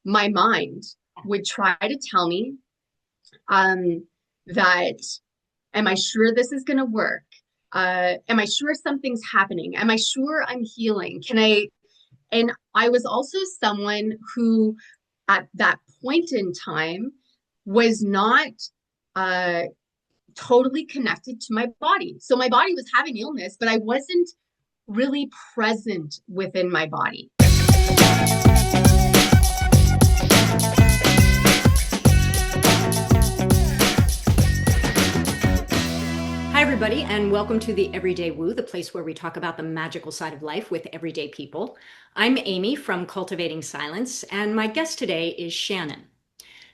my mind would try to tell me that, am I sure this is going to work? Am I sure something's happening? Am I sure I'm healing? Can I? And I was also someone who, at that point in time, was not uh, totally connected to my body. So my body was having illness, but I wasn't really present within my body. Hi, everybody, and welcome to the Everyday Woo, the place where we talk about the magical side of life with everyday people. I'm Amy from Cultivating Silence, and my guest today is Shannon.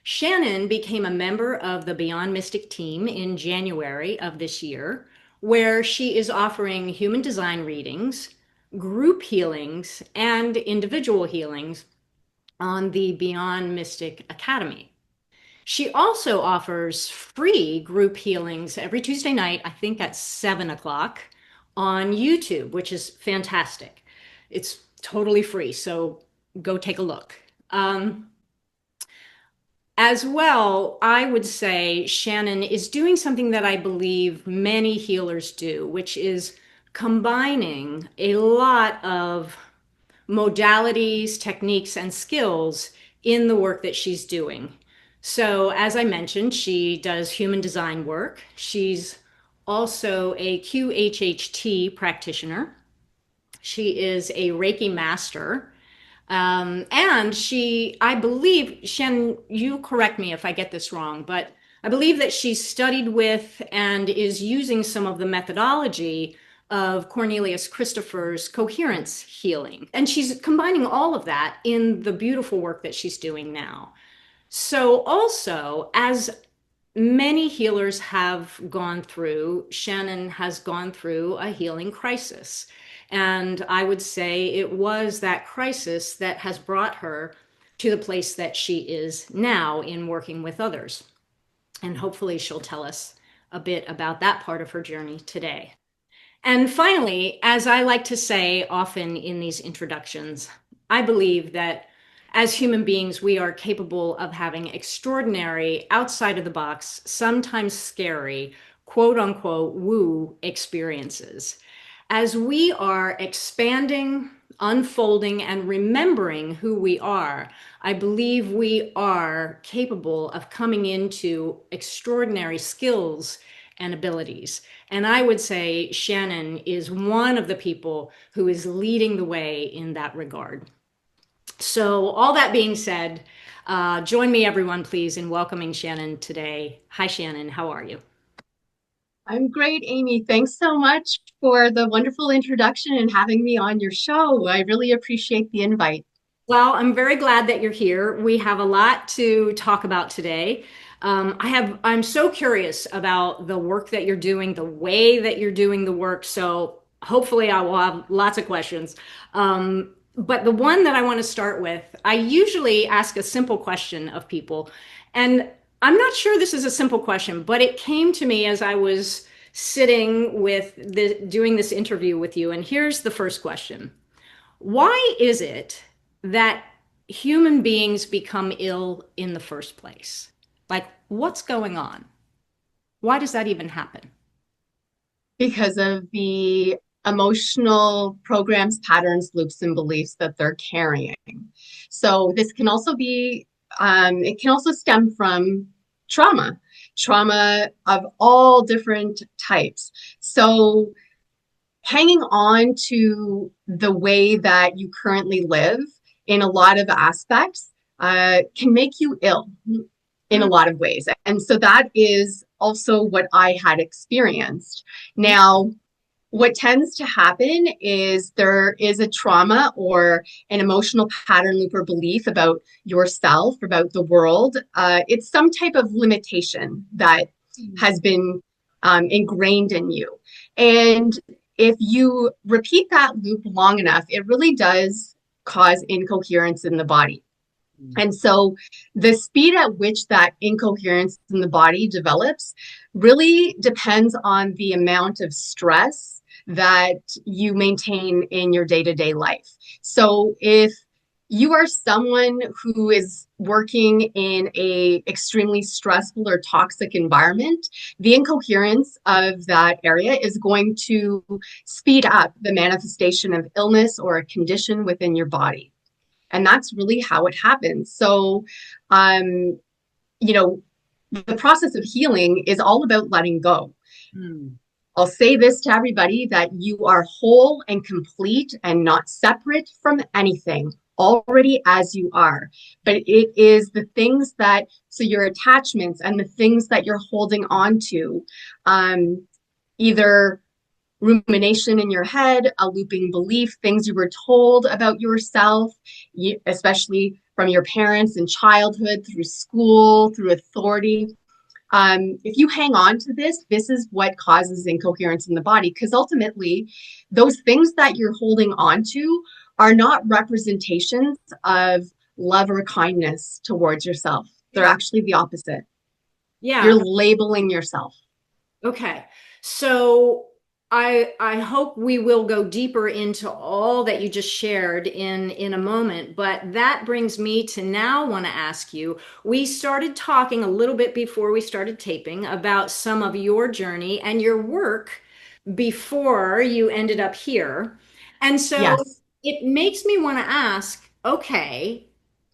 Shannon became a member of the Beyond Mystic team in January of this year, where she is offering human design readings, group healings, and individual healings on the Beyond Mystic Academy. She also offers free group healings every Tuesday night, I think at 7 o'clock on YouTube, which is fantastic. It's totally free, so go take a look. As well, I would say Shannon is doing something that I believe many healers do, which is combining a lot of modalities, techniques, and skills in the work that she's doing. So, as I mentioned, she does human design work. She's also a QHHT practitioner. She is a Reiki master. And I believe, Shannon, you correct me if I get this wrong, but I believe that she's studied with and is using some of the methodology of Cornelius Christopher's coherence healing. And she's combining all of that in the beautiful work that she's doing now. So, also, as many healers have gone through, Shannon has gone through a healing crisis. And I would say it was that crisis that has brought her to the place that she is now in working with others. And hopefully, she'll tell us a bit about that part of her journey today. And finally, as I like to say often in these introductions, I believe that as human beings, we are capable of having extraordinary, outside of the box, sometimes scary, quote unquote, woo experiences. As we are expanding, unfolding, and remembering who we are, I believe we are capable of coming into extraordinary skills and abilities. And I would say Shannon is one of the people who is leading the way in that regard. So, all that being said, join me, everyone, please, in welcoming Shannon today. Hi, Shannon. How are you? I'm great, Amy. Thanks so much for the wonderful introduction and having me on your show. I really appreciate the invite. Well, I'm very glad that you're here. We have a lot to talk about today. I'm so curious about the work that you're doing, the way that you're doing the work. So hopefully I will have lots of questions. But the one that I want to start with, I usually ask a simple question of people. And I'm not sure this is a simple question, but it came to me as I was sitting doing this interview with you. And here's the first question. Why is it that human beings become ill in the first place? Like, what's going on? Why does that even happen? Because of the emotional programs, patterns, loops, and beliefs that they're carrying. So this can also be, it can also stem from trauma, trauma of all different types. So hanging on to the way that you currently live in a lot of aspects can make you ill in a Mm, lot of ways. And so that is also what I had experienced. Now, what tends to happen is there is a trauma or an emotional pattern loop or belief about yourself, about the world. It's some type of limitation that has been ingrained in you. And if you repeat that loop long enough, it really does cause incoherence in the body. And so the speed at which that incoherence in the body develops really depends on the amount of stress that you maintain in your day-to-day life. So if you are someone who is working in a extremely stressful or toxic environment, the incoherence of that area is going to speed up the manifestation of illness or a condition within your body. And that's really how it happens. So, um, you know, the process of healing is all about letting go. Hmm. I'll say this to everybody, that you are whole and complete and not separate from anything already as you are. But it is the things that, so your attachments and the things that you're holding on to, either rumination in your head, a looping belief, things you were told about yourself, especially from your parents in childhood, through school, through authority. If you hang on to this is what causes incoherence in the body, because ultimately, those things that you're holding on to are not representations of love or kindness towards yourself. They're actually the opposite. You're Yeah. labeling yourself. Okay. So I hope we will go deeper into all that you just shared in a moment, but that brings me to now want to ask you. We started talking a little bit before we started taping about some of your journey and your work before you ended up here. And so Yes. it makes me want to ask, okay,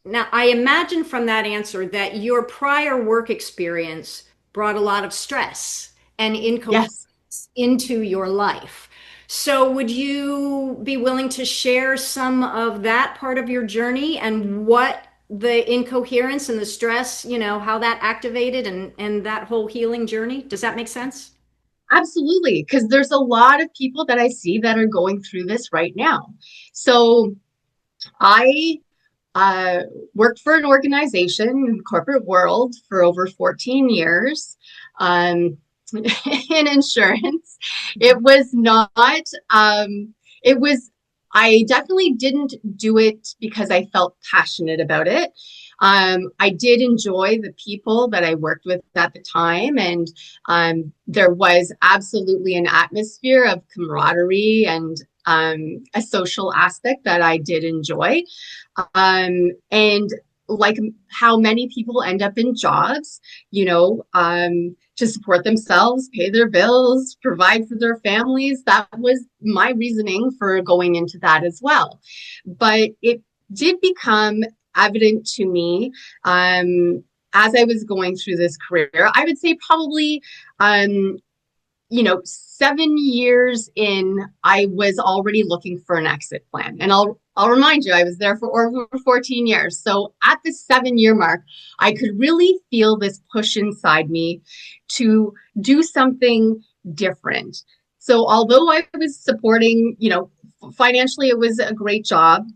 now I imagine from that answer that your prior work experience brought a lot of stress and incoherence Yes. into your life. So, would you be willing to share some of that part of your journey and what the incoherence and the stress, how that activated and that whole healing journey? Does that make sense? Absolutely. Because there's a lot of people that I see that are going through this right now. So I uh, worked for an organization in the corporate world for over 14 years, in insurance. It was not, it was, I definitely didn't do it because I felt passionate about it. I did enjoy the people that I worked with at the time, and there was absolutely an atmosphere of camaraderie and a social aspect that I did enjoy. And like how many people end up in jobs, to support themselves, pay their bills, provide for their families. That was my reasoning for going into that as well. But it did become evident to me, as I was going through this career. I would say probably, 7 years in, I was already looking for an exit plan. And I'll remind you, I was there for over 14 years. So at the 7 year mark, I could really feel this push inside me to do something different. So although I was supporting, financially, it was a great job,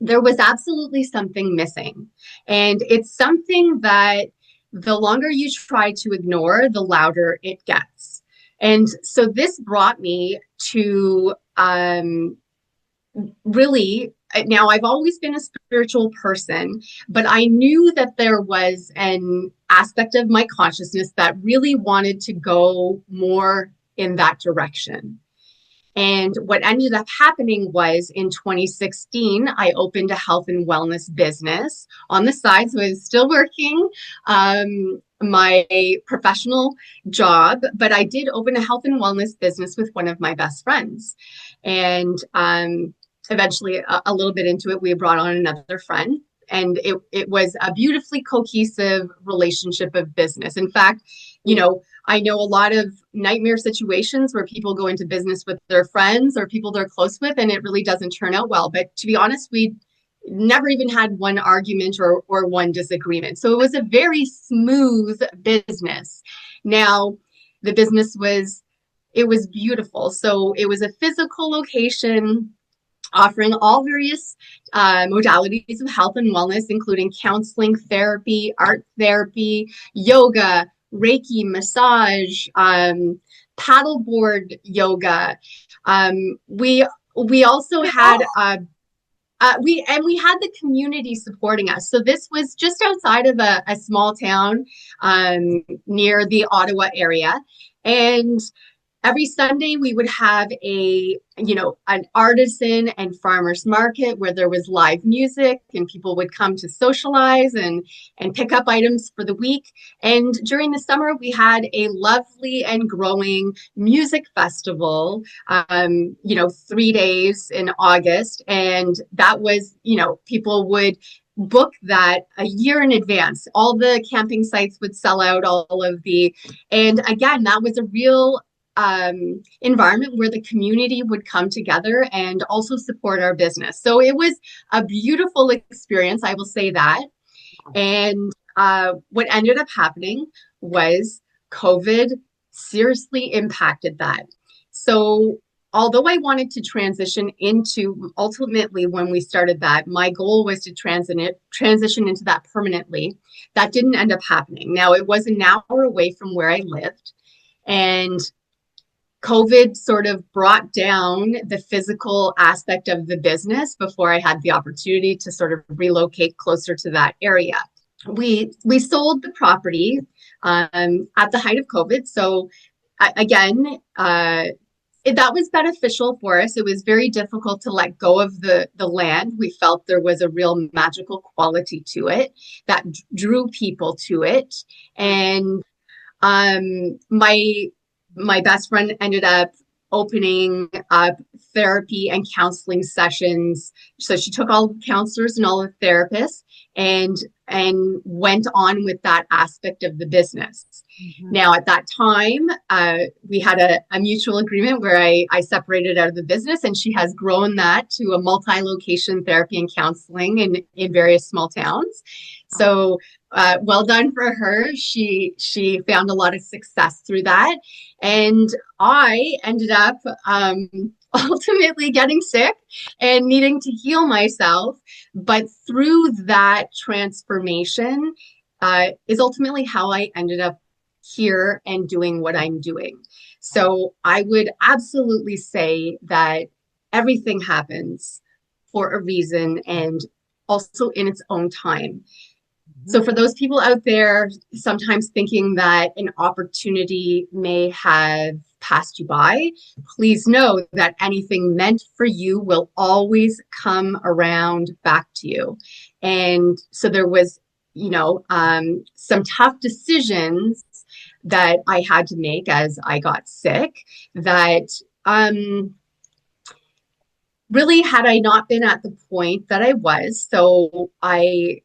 there was absolutely something missing. And it's something that the longer you try to ignore, the louder it gets. And so this brought me to, really, now I've always been a spiritual person, but I knew that there was an aspect of my consciousness that really wanted to go more in that direction. And what ended up happening was in 2016, I opened a health and wellness business on the side. So I was still working my professional job, but I did open a health and wellness business with one of my best friends. And eventually, a little bit into it, we brought on another friend. And it was a beautifully cohesive relationship of business. In fact, I know a lot of nightmare situations where people go into business with their friends or people they're close with, and it really doesn't turn out well. But to be honest, we never even had one argument or one disagreement. So it was a very smooth business. Now, the business it was beautiful. So it was a physical location offering all various modalities of health and wellness, including counseling, therapy, art therapy, yoga, Reiki, massage, paddleboard yoga. We also had we had the community supporting us. So this was just outside of a small town near the Ottawa area, and every Sunday we would have an artisan and farmers market where there was live music and people would come to socialize and pick up items for the week. And during the summer we had a lovely and growing music festival, 3 days in August. And that was, people would book that a year in advance. All the camping sites would sell out and again, that was a real environment where the community would come together and also support our business. So it was a beautiful experience, I will say that. And what ended up happening was COVID seriously impacted that. So although I wanted to transition into, ultimately when we started that, my goal was to transition into that permanently. That didn't end up happening. Now, it was an hour away from where I lived, and COVID sort of brought down the physical aspect of the business before I had the opportunity to sort of relocate closer to that area. We sold the property at the height of COVID. So again, that was beneficial for us. It was very difficult to let go of the land. We felt there was a real magical quality to it that drew people to it. And my best friend ended up opening up therapy and counseling sessions. So she took all the counselors and all the therapists and went on with that aspect of the business. Mm-hmm. Now, at that time, we had a mutual agreement where I separated out of the business, and she has grown that to a multi-location therapy and counseling in various small towns. So well done for her. She found a lot of success through that. And I ended up ultimately getting sick and needing to heal myself. But through that transformation is ultimately how I ended up here and doing what I'm doing. So I would absolutely say that everything happens for a reason and also in its own time. So for those people out there sometimes thinking that an opportunity may have passed you by, please know that anything meant for you will always come around back to you. And so there was, some tough decisions that I had to make as I got sick that really, had I not been at the point that I was, so I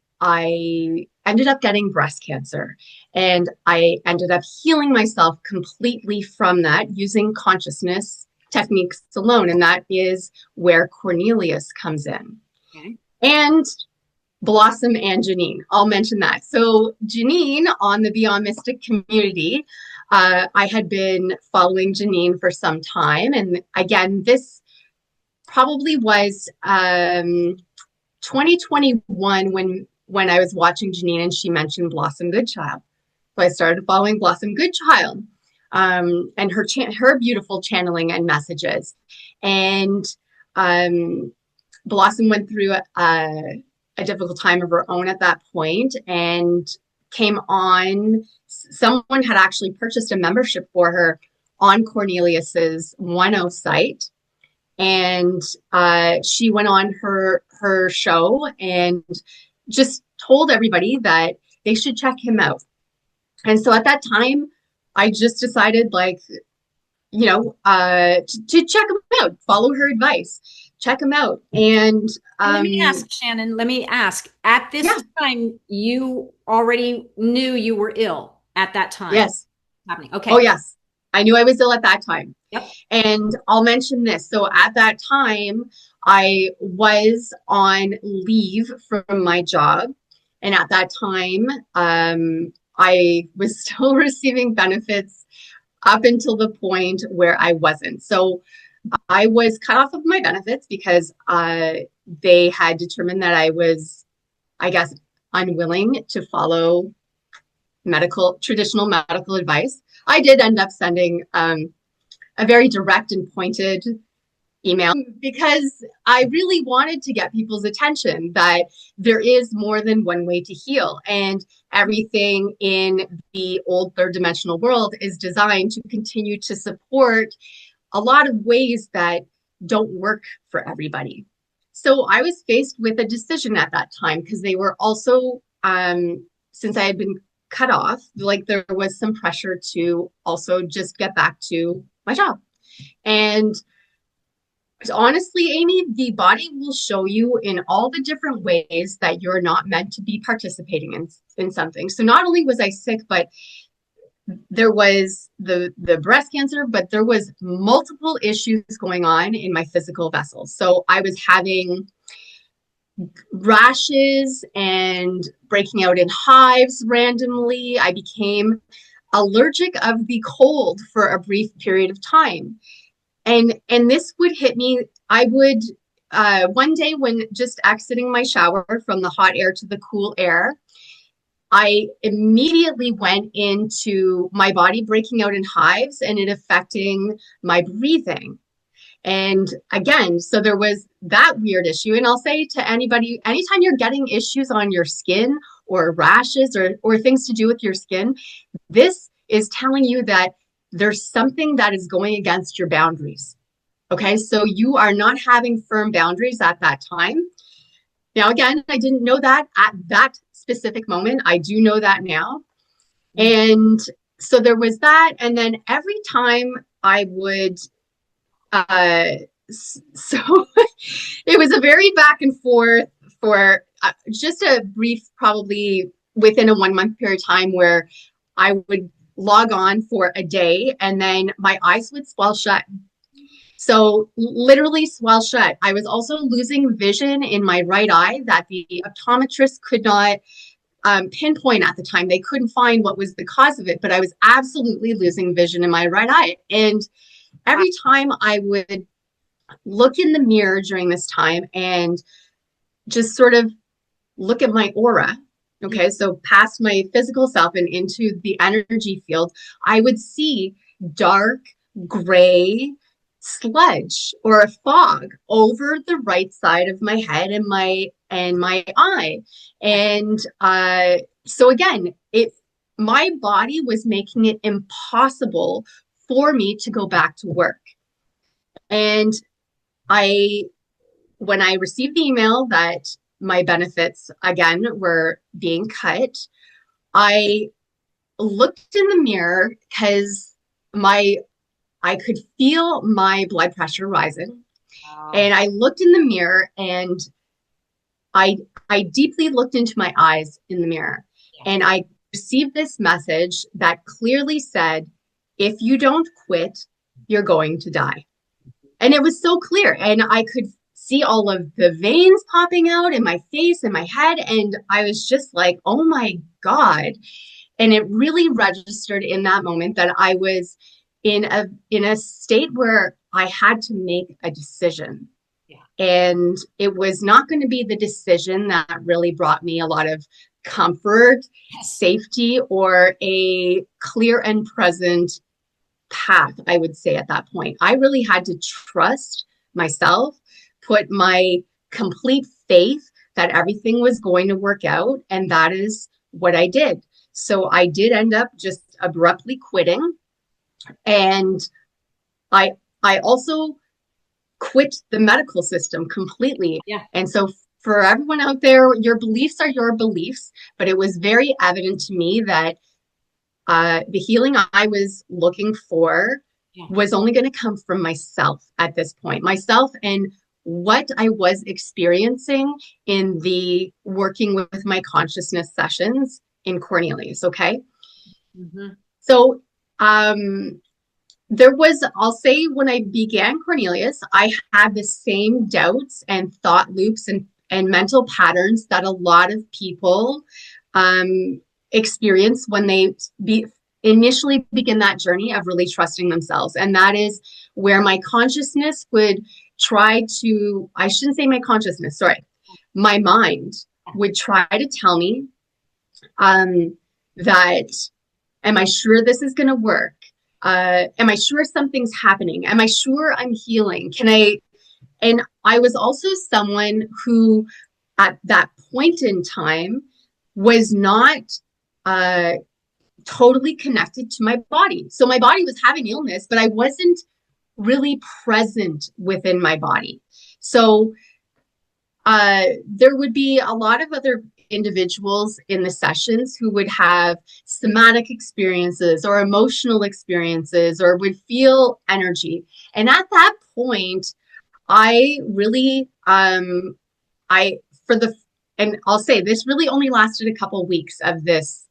ended up getting breast cancer, and I ended up healing myself completely from that using consciousness techniques alone. And that is where Cornelius comes in. Okay. And Blossom and Janine, I'll mention that. So Janine on the Beyond Mystic community, I had been following Janine for some time. And again, this probably was 2021 when I was watching Janine and she mentioned Blossom Goodchild. So I started following Blossom Goodchild and her beautiful channeling and messages. And Blossom went through a difficult time of her own at that point and came on. Someone had actually purchased a membership for her on Cornelius's 1.0 site. And she went on her show and just told everybody that they should check him out. And so at that time, I just decided, to check him out, follow her advice, check him out. And let me ask, Shannon, at this time, you already knew you were ill at that time? Yes. Happening. Okay. Oh, yes. I knew I was ill at that time. Yep. And I'll mention this. So at that time, I was on leave from my job. And at that time, I was still receiving benefits up until the point where I wasn't. So I was cut off of my benefits because they had determined that I was, I guess, unwilling to follow traditional medical advice. I did end up sending a very direct and pointed email because I really wanted to get people's attention that there is more than one way to heal. And everything in the old third dimensional world is designed to continue to support a lot of ways that don't work for everybody. So I was faced with a decision at that time because they were also, since I had been cut off, like there was some pressure to also just get back to my job. And honestly, Amy, the body will show you in all the different ways that you're not meant to be participating in something. So not only was I sick, but there was the breast cancer, but there was multiple issues going on in my physical vessels. So I was having rashes and breaking out in hives randomly. I became allergic of the cold for a brief period of time. And this would hit me. I would one day when just exiting my shower from the hot air to the cool air, I immediately went into my body breaking out in hives and it affecting my breathing. And again, so there was that weird issue. And I'll say to anybody, anytime you're getting issues on your skin or rashes or things to do with your skin, this is telling you that there's something that is going against your boundaries. Okay, so you are not having firm boundaries at that time. Now, again, I didn't know that at that specific moment. I do know that now. And so there was that. And then every time I would, so it was a very back and forth for just a brief, probably within a 1 month period of time where I would log on for a day and then my eyes would swell shut. So literally swell shut. I was also losing vision in my right eye that the optometrist could not pinpoint at the time. They couldn't find what was the cause of it, but I was absolutely losing vision in my right eye. And every time I would look in the mirror during this time and just sort of look at my aura, okay, so past my physical self and into the energy field, I would see dark gray sludge or a fog over the right side of my head and my eye. And so again, my body was making it impossible for me to go back to work. And I when I received the email that my benefits again were being cut, I looked in the mirror because I could feel my blood pressure rising. And I looked in the mirror and I deeply looked into my eyes in the mirror. And I received this message that clearly said, if you don't quit, you're going to die. And it was so clear. And I could see all of the veins popping out in my face and my head. And I was just like, oh my God. And it really registered in that moment that I was in a state where I had to make a decision. Yeah. And it was not going to be the decision that really brought me a lot of comfort, safety, or a clear and present path, I would say at that point. I really had to trust myself, put my complete faith that everything was going to work out. And that is what I did. So I did end up just abruptly quitting. And I also quit the medical system completely. Yeah. And so for everyone out there, your beliefs are your beliefs, but it was very evident to me that the healing I was looking for was only going to come from myself at this point, myself and what I was experiencing in the working with my consciousness sessions in Cornelius. Okay. Mm-hmm. So, there was, I'll say when I began Cornelius, I had the same doubts and thought loops and mental patterns that a lot of people experience when they initially begin that journey of really trusting themselves. And that is where my consciousness would try to, I shouldn't say my consciousness, sorry, my mind would try to tell me that, am I sure this is going to work? Am I sure something's happening? Am I sure I'm healing? Can And I was also someone who, at that point in time, was not uh, totally connected to my body. So my body was having illness, but I wasn't really present within my body. So there would be a lot of other individuals in the sessions who would have somatic experiences or emotional experiences or would feel energy. And at that point, I really, I, for the, and I'll say this really only lasted a couple of weeks of this,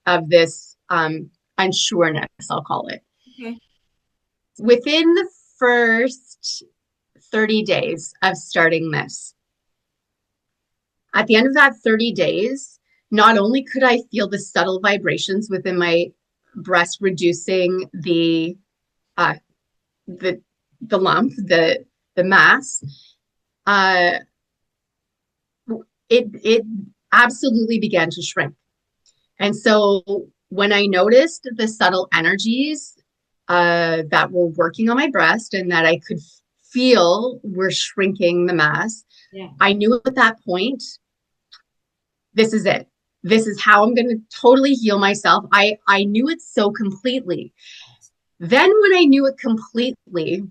unsureness, I'll call it. Okay. Within the first 30 days of starting this, at the end of that 30 days, not only could I feel the subtle vibrations within my breast, reducing uh, the the lump, the mass, uh, it absolutely began to shrink. And so when I noticed the subtle energies that were working on my breast and that I could feel were shrinking the mass, Yeah. I knew at that point, this is it. This is how I'm going to totally heal myself. I knew it so completely. Then when I knew it completely,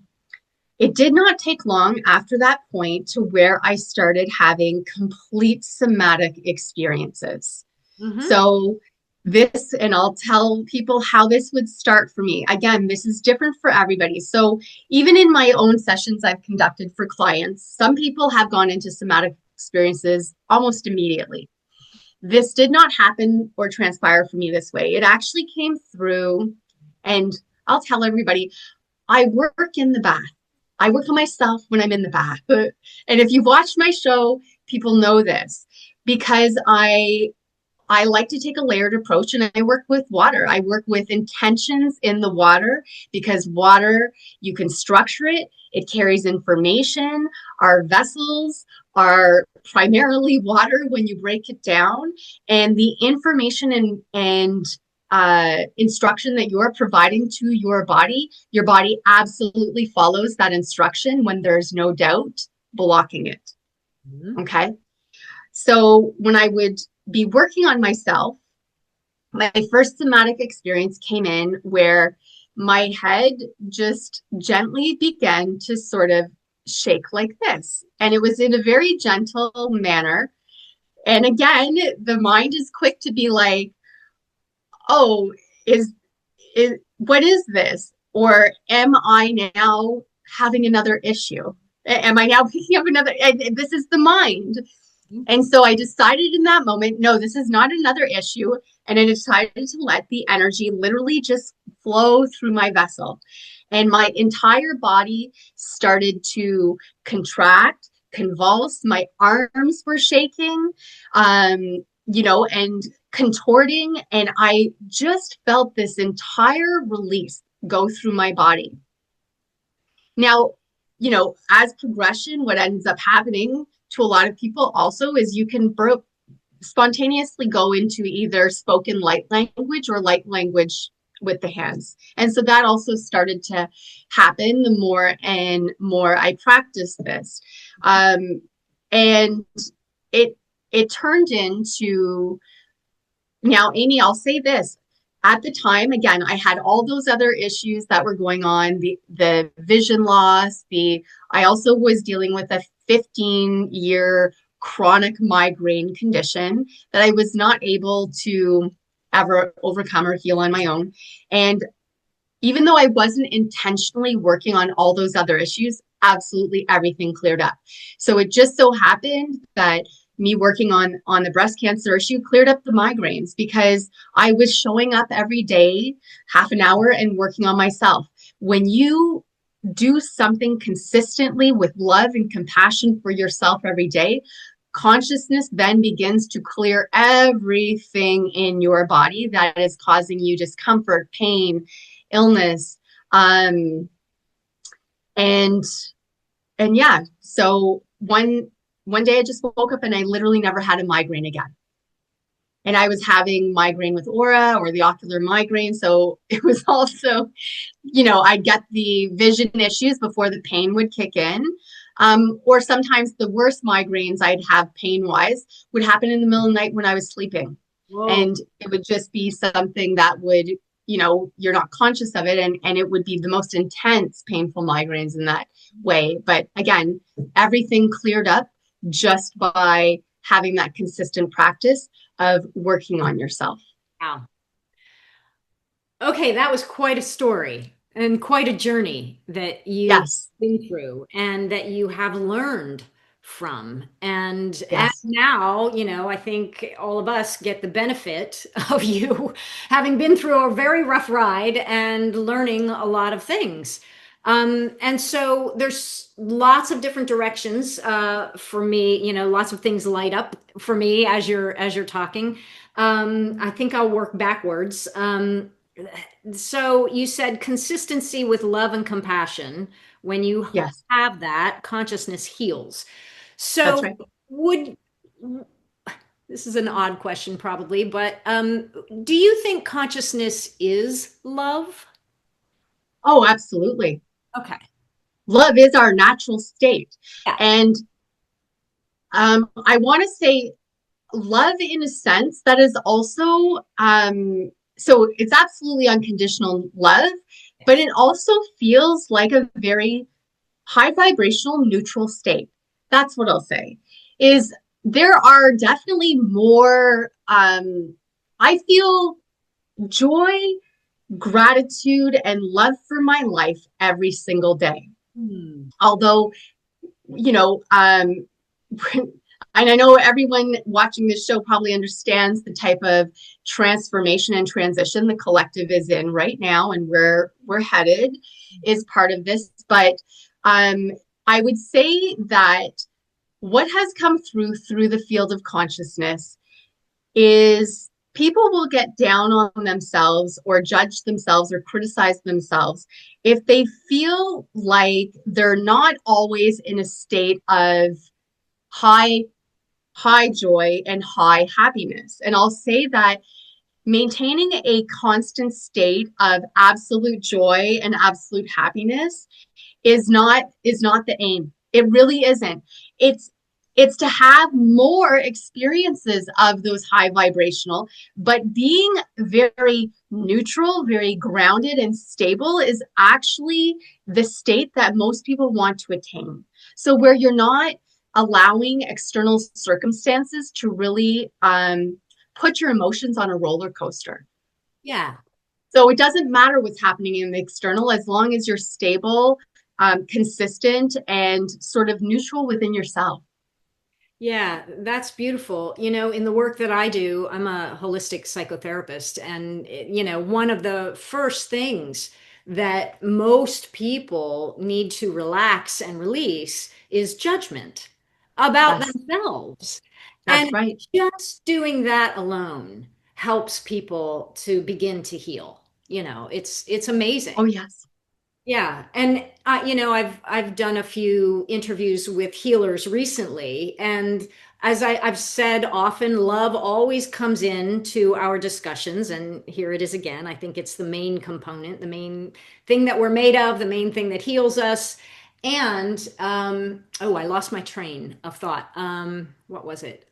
it did not take long after that point to where I started having complete somatic experiences. Mm-hmm. So this, and I'll tell people how this would start for me. Again, this is different for everybody. So even in my own sessions I've conducted for clients, some people have gone into somatic experiences almost immediately. This did not happen or transpire for me this way. It actually came through, and I'll tell everybody, I work in the bath. I work on myself when I'm in the bath. And if you've watched my show, people know this because I like to take a layered approach and I work with water. I work with intentions in the water because water, you can structure it. It carries information. Our vessels are primarily water when you break it down. And the information and instruction that you're providing to your body absolutely follows that instruction when there's no doubt blocking it. Mm-hmm. Okay. So when I would be working on myself, my first somatic experience came in where my head just gently began to sort of shake like this. And it was in a very gentle manner. And again, the mind is quick to be like, oh, is what is this? Or am I now having another issue? Am I now picking up another? And this is the mind. And so I decided in that moment, no, this is not another issue. And I decided to let the energy literally just flow through my vessel. And my entire body started to contract, convulse. My arms were shaking, and contorting. And I just felt this entire release go through my body. Now, as progression, what ends up happening to a lot of people also is you can spontaneously go into either spoken light language or light language with the hands. And so that also started to happen the more and more I practiced this. And it turned into, now, Amy, I'll say this. At the time, again, I had all those other issues that were going on, the vision loss, I also was dealing with a 15-year chronic migraine condition that I was not able to ever overcome or heal on my own. And even though I wasn't intentionally working on all those other issues, absolutely everything cleared up. So it just so happened that me working on the breast cancer issue cleared up the migraines because I was showing up every day, half an hour, and working on myself. When you do something consistently with love and compassion for yourself every day, consciousness then begins to clear everything in your body that is causing you discomfort, pain, illness, and yeah. So one day I just woke up and I literally never had a migraine again. And I was having migraine with aura or the ocular migraine. So it was also, I'd get the vision issues before the pain would kick in. Or sometimes the worst migraines I'd have pain wise would happen in the middle of the night when I was sleeping. Whoa. And it would just be something that would, you're not conscious of it. And it would be the most intense, painful migraines in that way. But again, everything cleared up just by having that consistent practice of working on yourself. Wow. Okay, that was quite a story and quite a journey that you've Yes, been through and that you have learned from. And yes, now, I think all of us get the benefit of you having been through a very rough ride and learning a lot of things. And so there's lots of different directions for me, lots of things light up for me as you're talking. I think I'll work backwards. So you said consistency with love and compassion. When you yes, have that, consciousness heals. that's So right. would this is an odd question probably, but do you think consciousness is love? Oh, absolutely. Okay. Love is our natural state. Yeah. And I want to say love in a sense that is also, so it's absolutely unconditional love, but it also feels like a very high vibrational neutral state. That's what I'll say. Is there are definitely more, I feel joy, gratitude, and love for my life every single day. Hmm. Although, you know, and I know everyone watching this show probably understands the type of transformation and transition the collective is in right now, and where we're headed is part of this. But um, I would say that what has come through the field of consciousness is people will get down on themselves or judge themselves or criticize themselves if they feel like they're not always in a state of high joy and high happiness. And I'll say that maintaining a constant state of absolute joy and absolute happiness is not the aim. It really isn't. It's it's to have more experiences of those high vibrational, but being very neutral, very grounded and stable is actually the state that most people want to attain. So where you're not allowing external circumstances to really put your emotions on a roller coaster. Yeah. So it doesn't matter what's happening in the external as long as you're stable, consistent, and sort of neutral within yourself. Yeah, that's beautiful. In the work that I do, I'm a holistic psychotherapist. And, one of the first things that most people need to relax and release is judgment about Yes, themselves. that's And right. just doing that alone helps people to begin to heal. It's Oh, amazing. yes. Yeah, and I've done a few interviews with healers recently, and as I've said often, love always comes into our discussions, and here it is again. I think it's the main component, the main thing that we're made of, the main thing that heals us. And oh, I lost my train of thought. What was it?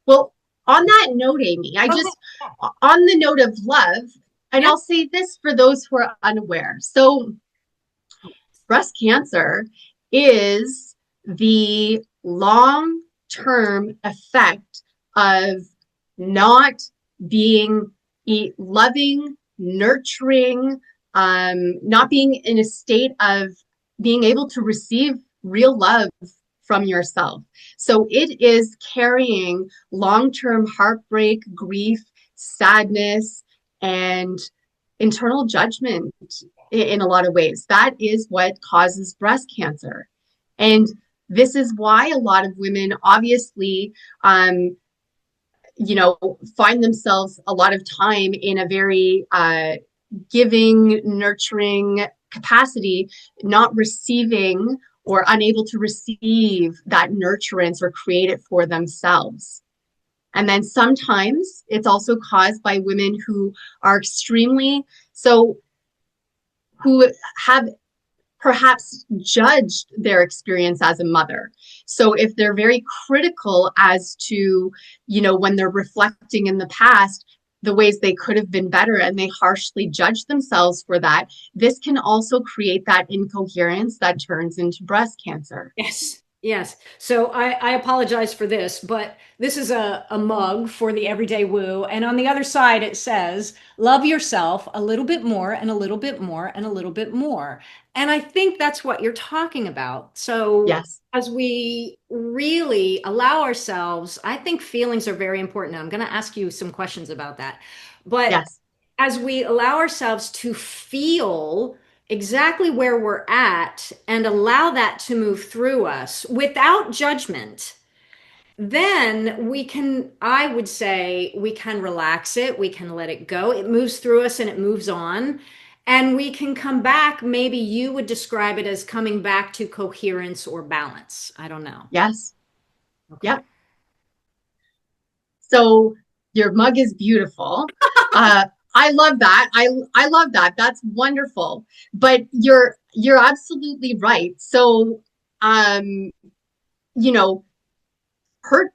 Well, on that note, Amy, Okay. on the note of love, and Yeah. I'll say this for those who are unaware. So, breast cancer is the long term effect of not being loving, nurturing, not being in a state of being able to receive real love from yourself. So it is carrying long term heartbreak, grief, sadness, and internal judgment in a lot of ways. That is what causes breast cancer. And this is why a lot of women obviously find themselves a lot of time in a very giving, nurturing capacity, not receiving or unable to receive that nurturance or create it for themselves. And then sometimes it's also caused by women who are extremely so who have perhaps judged their experience as a mother. So if they're very critical as to, when they're reflecting in the past, the ways they could have been better, and they harshly judge themselves for that, this can also create that incoherence that turns into breast cancer. Yes, yes. So I apologize for this, but this is a mug for the everyday woo. And on the other side, it says, love yourself a little bit more and a little bit more and a little bit more. And I think that's what you're talking about. So Yes, as we really allow ourselves, I think feelings are very important. I'm going to ask you some questions about that. But yes, as we allow ourselves to feel exactly where we're at and allow that to move through us without judgment, then we can, I would say, we can relax it, we can let it go. It moves through us and it moves on. And we can come back. Maybe you would describe it as coming back to coherence or balance. I don't know. yes, Okay. yep. So your mug is beautiful. Uh, I love that. I love that. That's wonderful. But you're absolutely right. So, um, you know, hurt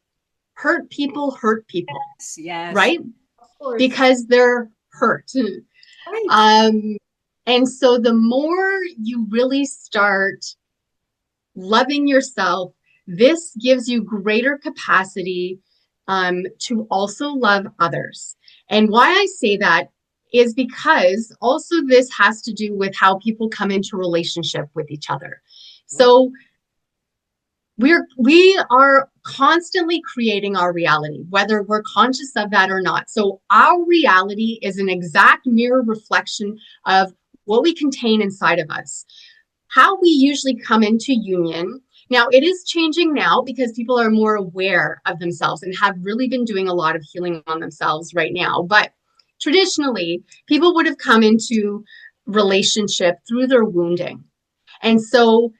hurt people, Yes, yes, right? of course. Because they're hurt. Right. Um, and so the more you really start loving yourself, this gives you greater capacity to also love others. And why I say that is because also this has to do with how people come into relationship with each other. So we are constantly creating our reality, whether we're conscious of that or not. So our reality is an exact mirror reflection of what we contain inside of us. How we usually come into union. Now, it is changing now because people are more aware of themselves and have really been doing a lot of healing on themselves right now. But traditionally, people would have come into relationship through their wounding. And so,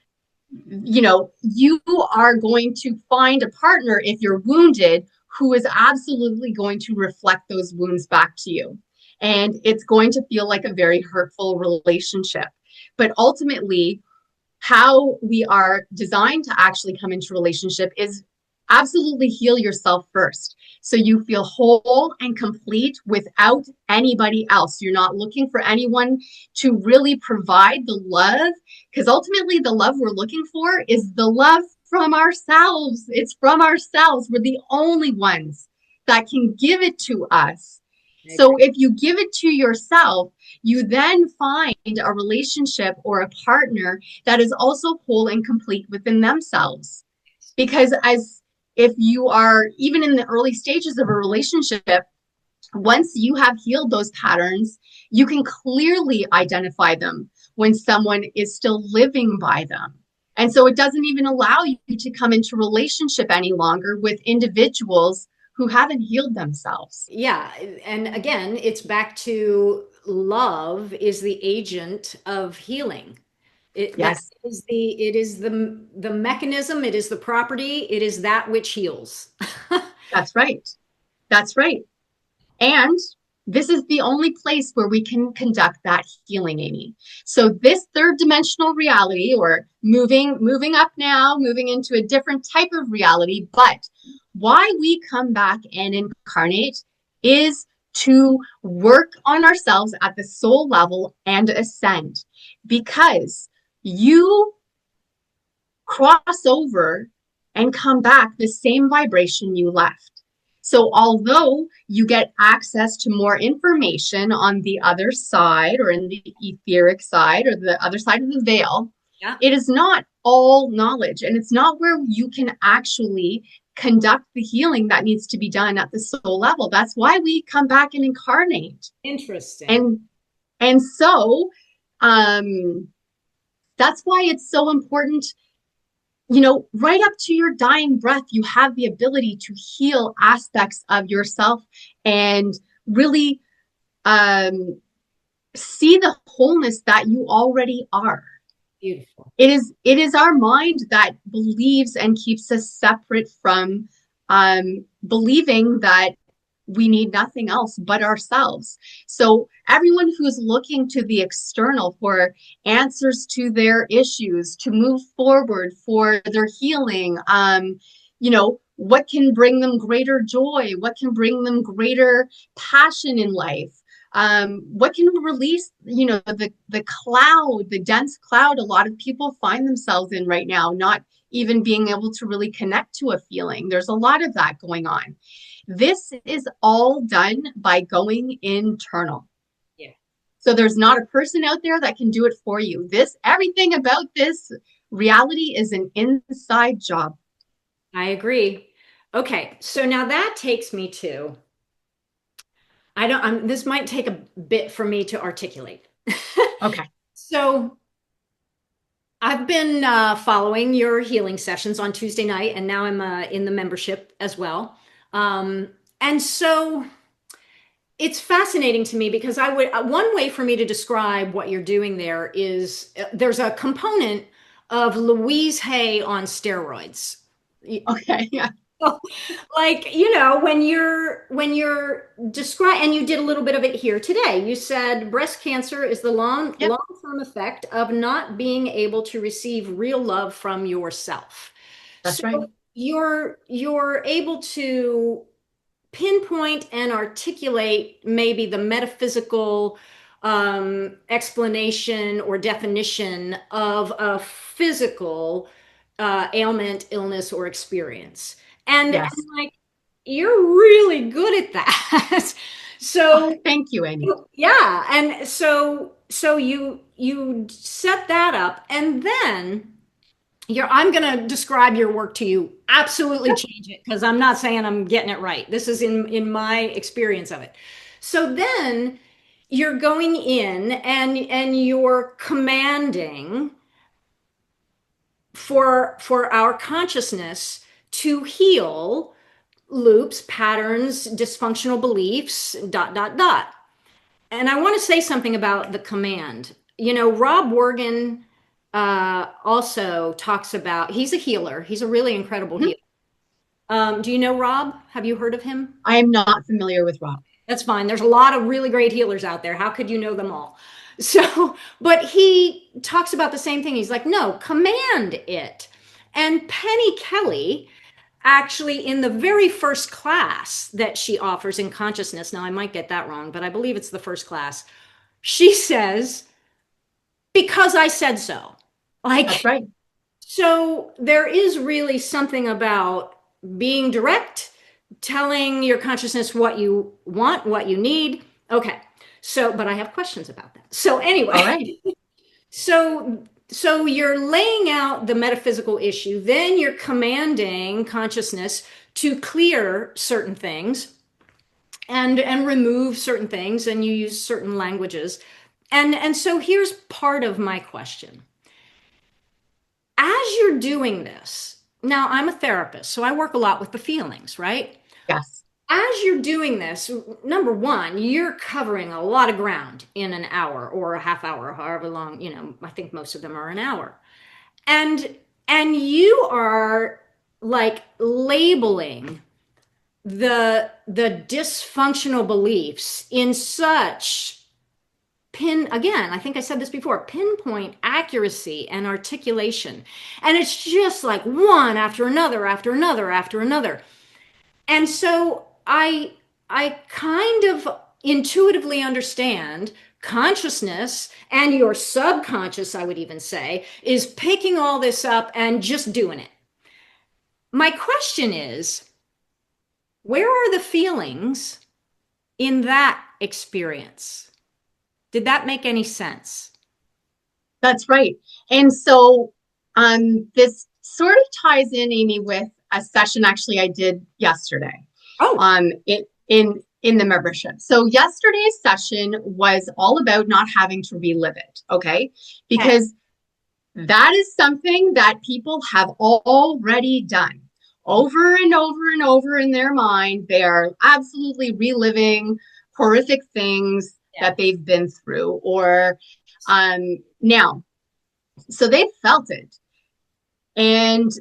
you are going to find a partner if you're wounded who is absolutely going to reflect those wounds back to you. And it's going to feel like a very hurtful relationship. But ultimately, how we are designed to actually come into relationship is absolutely heal yourself first. So you feel whole and complete without anybody else. You're not looking for anyone to really provide the love, because ultimately the love we're looking for is the love from ourselves. It's from ourselves. We're the only ones that can give it to us. I So agree. if you give it to yourself, you then find a relationship or a partner that is also whole and complete within themselves. Because as if you are even in the early stages of a relationship, once you have healed those patterns, you can clearly identify them when someone is still living by them. And so it doesn't even allow you to come into relationship any longer with individuals who haven't healed themselves. Yeah, and again, it's back to love is the agent of healing. That Yes, is the mechanism, it is the property, it is that which heals. that's right. That's right. And this is the only place where we can conduct that healing, Amy. So this third dimensional reality, or moving up now, moving into a different type of reality, but why we come back and incarnate is to work on ourselves at the soul level and ascend, because you cross over and come back the same vibration you left. So, although you get access to more information on the other side, or in the etheric side, or the other side of the veil, Yeah, it is not all knowledge, and it's not where you can actually conduct the healing that needs to be done at the soul level. That's why we come back and incarnate. interesting. And so um that's why it's so important, right up to your dying breath, you have the ability to heal aspects of yourself and really um, see the wholeness that you already are. Beautiful. It is our mind that believes and keeps us separate from believing that we need nothing else but ourselves. So everyone who's looking to the external for answers to their issues, to move forward for their healing, what can bring them greater joy? What can bring them greater passion in life? What can release, the cloud, the dense cloud a lot of people find themselves in right now, not even being able to really connect to a feeling. There's a lot of that going on. This is all done by going internal. Yeah, So there's not a person out there that can do it for you. Everything about this reality is an inside job. I agree. Okay, so now that takes me to, I don't, this might take a bit for me to articulate. Okay. So I've been following your healing sessions on Tuesday night, and now I'm in the membership as well. And so it's fascinating to me because I would, one way for me to describe what you're doing there is there's a component of Louise Hay on steroids. Okay. Yeah. Like, when you're describe, and you did a little bit of it here today. You said breast cancer is the Yep. long-term effect of not being able to receive real love from yourself. That's So right. you're able to pinpoint and articulate maybe the metaphysical explanation or definition of a physical ailment, illness, or experience. And Yes. like, you're really good at that. Oh, So thank you, Amy. yeah, and so you set that up, and then I'm going to describe your work to you. Absolutely change it because I'm not saying I'm getting it right. This is in my experience of it. So then you're going in and you're commanding for our consciousness to heal loops, patterns, dysfunctional beliefs, dot dot dot. And I want to say something about the command. Rob Morgan also talks about, he's a healer. He's a really incredible Mhm. healer. Do you know Rob? Have you heard of him? I am not familiar with Rob. That's fine. There's a lot of really great healers out there. How could you know them all? So, but he talks about the same thing. He's like, no, command it. And Penny Kelly, actually, in the very first class that she offers in consciousness, now I might get that wrong, but I believe it's the first class, she says, because I said so. That's Like, right. so there is really something about being direct, telling your consciousness what you want, what you need. Okay. So, but I have questions about that. So All anyway, right. so you're laying out the metaphysical issue, then you're commanding consciousness to clear certain things and remove certain things, and you use certain languages. And so here's part of my question. As you're doing this, now I'm a therapist, so I work a lot with the feelings, right? Yes. As you're doing this, number one, you're covering a lot of ground in an hour or a half hour, however long, I think most of them are an hour. And you are like labeling the dysfunctional beliefs in such again, I think I said this before, pinpoint accuracy and articulation. And it's just like one after another, after another, after another. And so I kind of intuitively understand consciousness, and your subconscious, I would even say, is picking all this up and just doing it. My question is, where are the feelings in that experience? Did that make any sense? That's right. And so this sort of ties in, Amy, with a session actually I did yesterday Oh, in the membership. So yesterday's session was all about not having to relive it, okay? okay. Because that is something that people have already done over and over and over in their mind. They are absolutely reliving horrific things Yeah. that they've been through, or now, so they felt it. And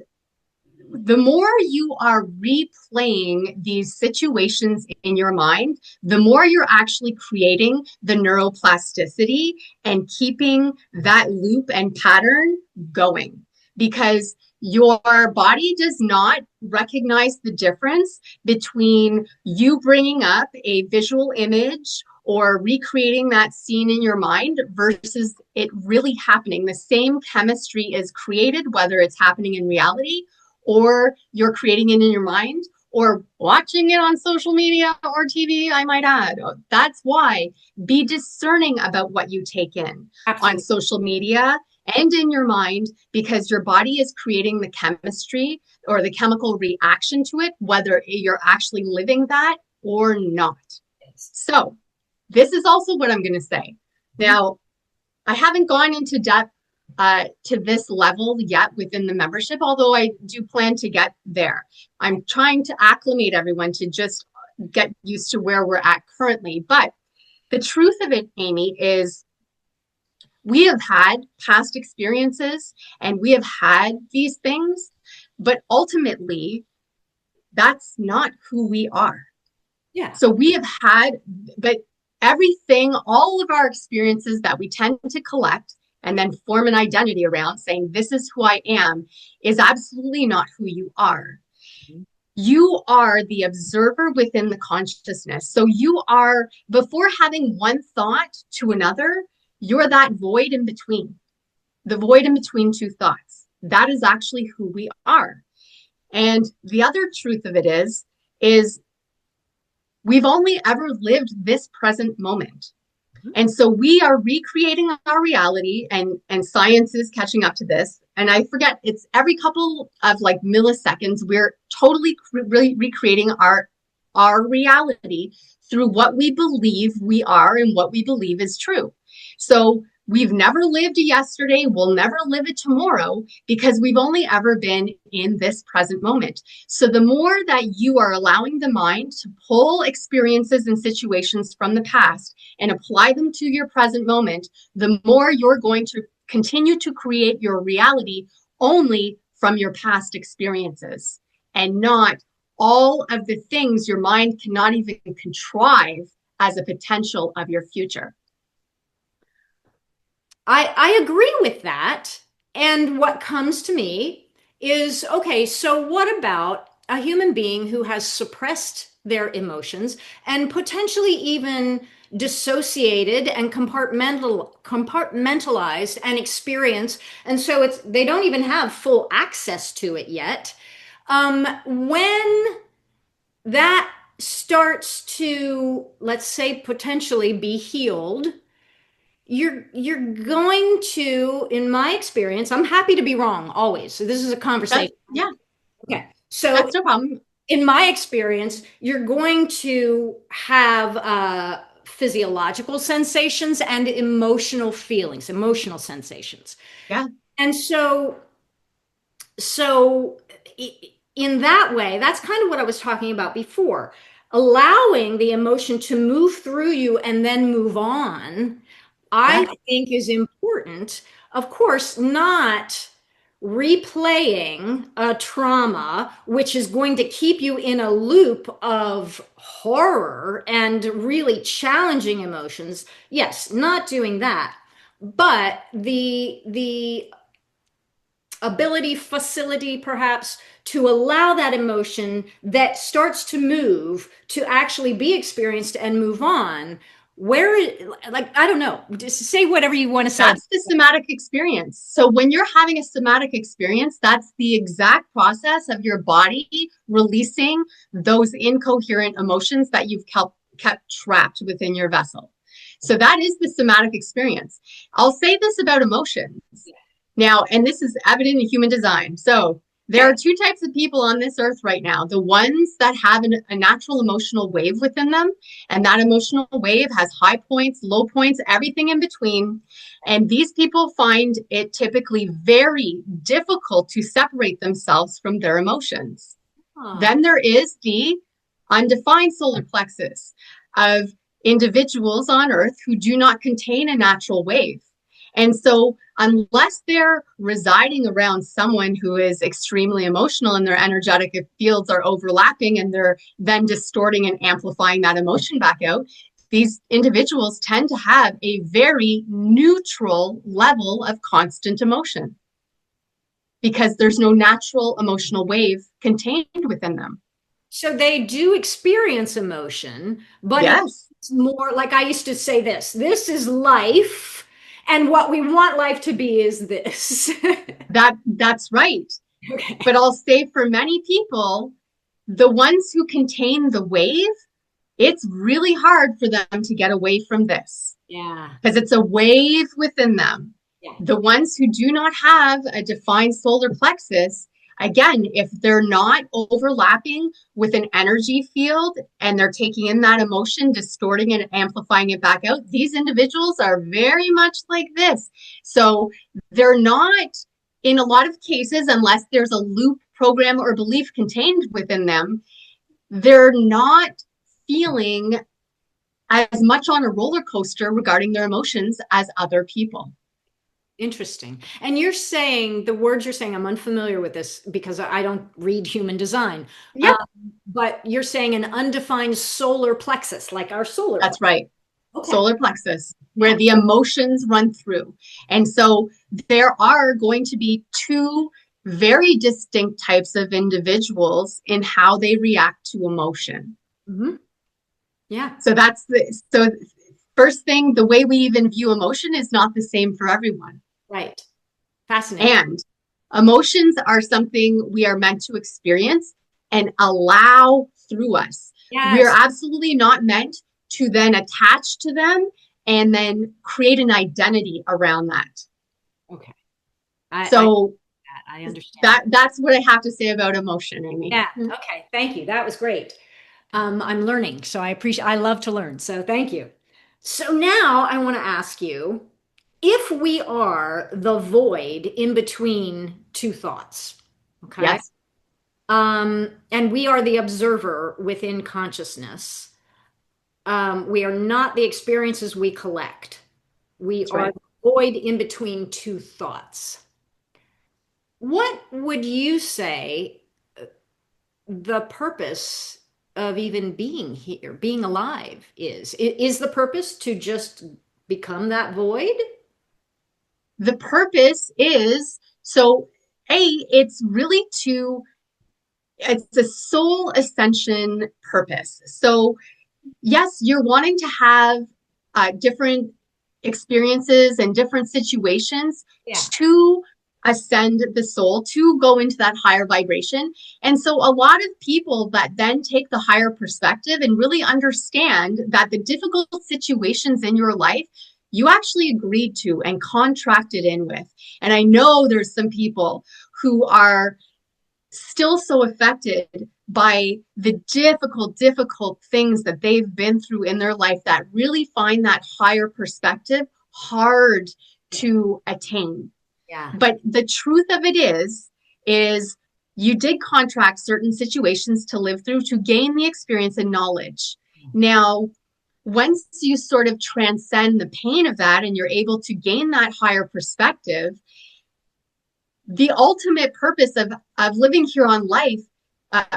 the more you are replaying these situations in your mind, the more you're actually creating the neuroplasticity and keeping that loop and pattern going, because your body does not recognize the difference between you bringing up a visual image or recreating that scene in your mind versus it really happening. The same chemistry is created, whether it's happening in reality or you're creating it in your mind or watching it on social media or TV, I might add. That's why be discerning about what you take in on Absolutely. social media and in your mind, because your body is creating the chemistry or the chemical reaction to it, whether you're actually living that or not. So, this is also what I'm going to say. Now, I haven't gone into depth to this level yet within the membership, although I do plan to get there. I'm trying to acclimate everyone to just get used to where we're at currently. But the truth of it, Amy, is we have had past experiences and we have had these things, but ultimately, that's not who we are. Yeah. So we have had, but everything, all of our experiences that we tend to collect and then form an identity around saying, this is who I am, is absolutely not who you are. You are the observer within the consciousness. So you are, before having one thought to another, you're that void in between, the void in between two thoughts. That is actually who we are. And the other truth of it is we've only ever lived this present moment. And so we are recreating our reality, and science is catching up to this. And I forget, it's every couple of like milliseconds, we're totally recreating our reality through what we believe we are and what we believe is true. So we've never lived a yesterday, we'll never live a tomorrow, because we've only ever been in this present moment. So the more that you are allowing the mind to pull experiences and situations from the past and apply them to your present moment, the more you're going to continue to create your reality only from your past experiences and not all of the things your mind cannot even contrive as a potential of your future. I agree with that. And what comes to me is okay, so what about a human being who has suppressed their emotions and potentially even dissociated and compartmentalized an experience, and so it's they don't even have full access to it yet. When that starts to, let's say, potentially be healed, you're going to, in my experience, I'm happy to be wrong always. So this is a conversation. Yeah, Okay. So that's no problem. in my experience, you're going to have physiological sensations and emotional feelings, emotional sensations. Yeah. And so in that way, that's kind of what I was talking about before. Allowing the emotion to move through you and then move on, Yeah. I think is important. Of course, not replaying a trauma, which is going to keep you in a loop of horror and really challenging emotions. Yes, not doing that. But the ability, facility, perhaps, to allow that emotion that starts to move to actually be experienced and move on. Where, like, I don't know, just say whatever you want to say. That's the somatic experience. So when you're having a somatic experience, that's the exact process of your body releasing those incoherent emotions that you've kept trapped within your vessel. So that is the somatic experience. I'll say this about emotions. Now, and this is evident in human design. So there are two types of people on this earth right now. The ones that have a natural emotional wave within them, and that emotional wave has high points, low points, everything in between. And these people find it typically very difficult to separate themselves from their emotions. Then there is the undefined solar plexus of individuals on earth who do not contain a natural wave. And so, unless they're residing around someone who is extremely emotional and their energetic fields are overlapping and they're then distorting and amplifying that emotion back out, these individuals tend to have a very neutral level of constant emotion because there's no natural emotional wave contained within them. So they do experience emotion, but Yes, it's more like I used to say this is life, and what we want life to be is this. that's right. Okay. But I'll say for many people, the ones who contain the wave, it's really hard for them to get away from this Yeah. because it's a wave within them. Yeah. The ones who do not have a defined solar plexus, again, if they're not overlapping with an energy field and they're taking in that emotion, distorting it, amplifying it back out, these individuals are very much like this. So they're not, in a lot of cases, unless there's a loop, program, or belief contained within them, they're not feeling as much on a roller coaster regarding their emotions as other people. Interesting. And you're saying the words you're saying, I'm unfamiliar with this because I don't read human design. Yep, But you're saying an undefined solar plexus, like our solar that's plexus. right. Okay. Solar plexus, Yeah. where the emotions run through. And so there are going to be two very distinct types of individuals in how they react to emotion. Mm-hmm. Yeah. So so first thing, the way we even view emotion is not the same for everyone. Right. Fascinating. And emotions are something we are meant to experience and allow through us. We're Yes. absolutely not meant to then attach to them and then create an identity around that. Okay. I So I understand. that's what I have to say about emotion, Amy. Yeah. Okay. Thank you. That was great. I'm learning, so I love to learn. So thank you. So now I want to ask you if we are the void in between two thoughts, okay? Yes, And we are the observer within consciousness. We are not the experiences we collect. We that's are right. the void in between two thoughts. What would you say the purpose of even being here, being alive is the purpose to just become that void? The purpose is so it's really to it's a soul ascension purpose. So yes, you're wanting to have different experiences and different situations Yeah. to ascend the soul, to go into that higher vibration. And so, a lot of people that then take the higher perspective and really understand that the difficult situations in your life, you actually agreed to and contracted in with. And I know there's some people who are still so affected by the difficult things that they've been through in their life that really find that higher perspective hard Yeah. to attain. Yeah. But the truth of it is you did contract certain situations to live through to gain the experience and knowledge. Now, once you sort of transcend the pain of that and you're able to gain that higher perspective, the ultimate purpose of living here on life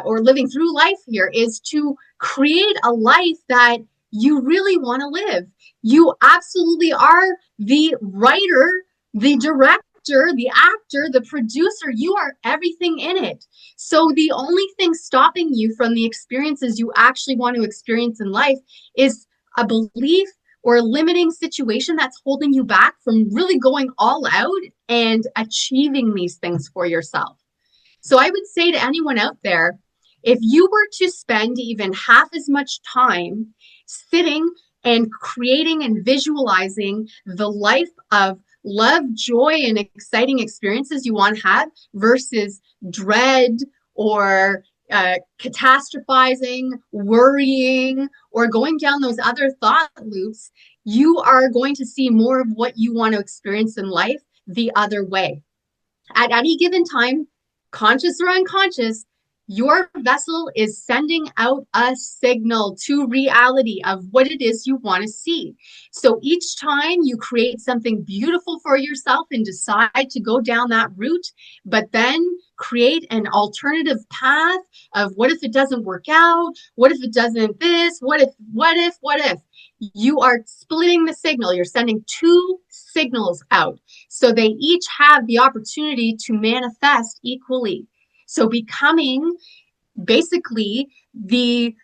or living through life here is to create a life that you really want to live. You absolutely are the writer, the director, the actor, the producer. You are everything in it. So the only thing stopping you from the experiences you actually want to experience in life is a belief or a limiting situation that's holding you back from really going all out and achieving these things for yourself. So I would say to anyone out there, if you were to spend even half as much time sitting and creating and visualizing the life of love, joy, and exciting experiences you want to have versus dread or catastrophizing, worrying, or going down those other thought loops, you are going to see more of what you want to experience in life the other way. At any given time, conscious or unconscious, Your vessel is sending out a signal to reality of what it is you want to see. So each time you create something beautiful for yourself and decide to go down that route, but then create an alternative path of what if it doesn't work out? What if it doesn't this? What if? You are splitting the signal. You're sending two signals out. So they each have the opportunity to manifest equally. So becoming basically the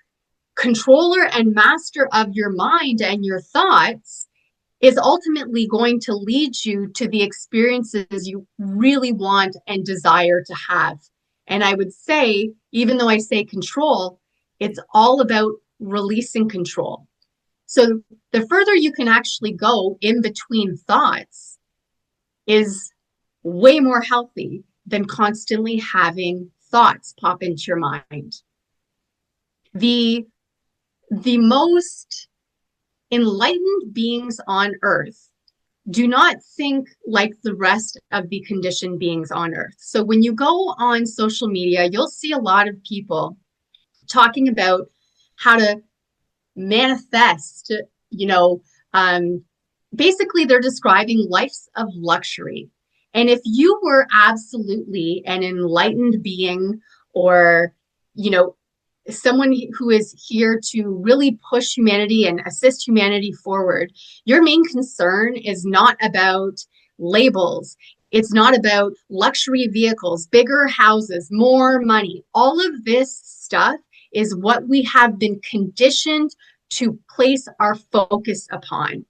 controller and master of your mind and your thoughts is ultimately going to lead you to the experiences you really want and desire to have. And I would say, even though I say control, it's all about releasing control. So the further you can actually go in between thoughts is way more healthy than constantly having thoughts pop into your mind. The the most enlightened beings on earth do not think like the rest of the conditioned beings on earth. So when you go on social media, you'll see a lot of people talking about how to manifest, you know, basically they're describing lives of luxury. And if you were absolutely an enlightened being, or, you know, someone who is here to really push humanity and assist humanity forward, your main concern is not about labels. It's not about luxury vehicles, bigger houses, more money. All of this stuff is what we have been conditioned to place our focus upon.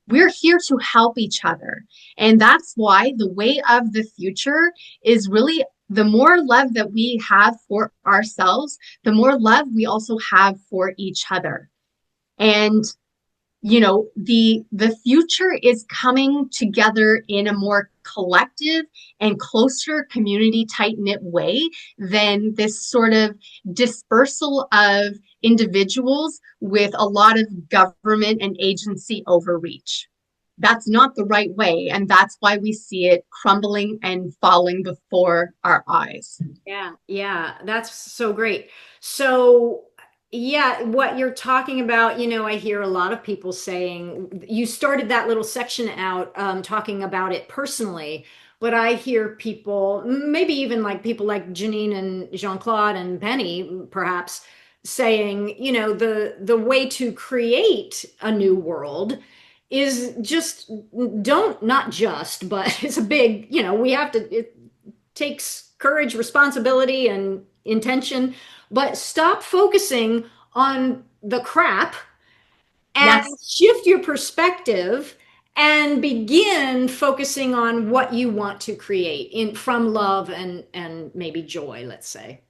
We're here to help each other. And that's why the way of the future is really the more love that we have for ourselves, the more love we also have for each other. And you know, the future is coming together in a more collective and closer community tight knit way than this sort of dispersal of individuals with a lot of government and agency overreach. That's not the right way, and that's why we see it crumbling and falling before our eyes. Yeah, that's so great. So, yeah, what you're talking about, I hear a lot of people saying you started that little section out talking about it personally, but I hear people, maybe even like people like Janine and Jean-Claude and Penny, perhaps saying, the way to create a new world is just don't not just, but it's a big, we have to, it takes courage, responsibility, and intention, but stop focusing on the crap and Yes, shift your perspective and begin focusing on what you want to create in from love and maybe joy, let's say.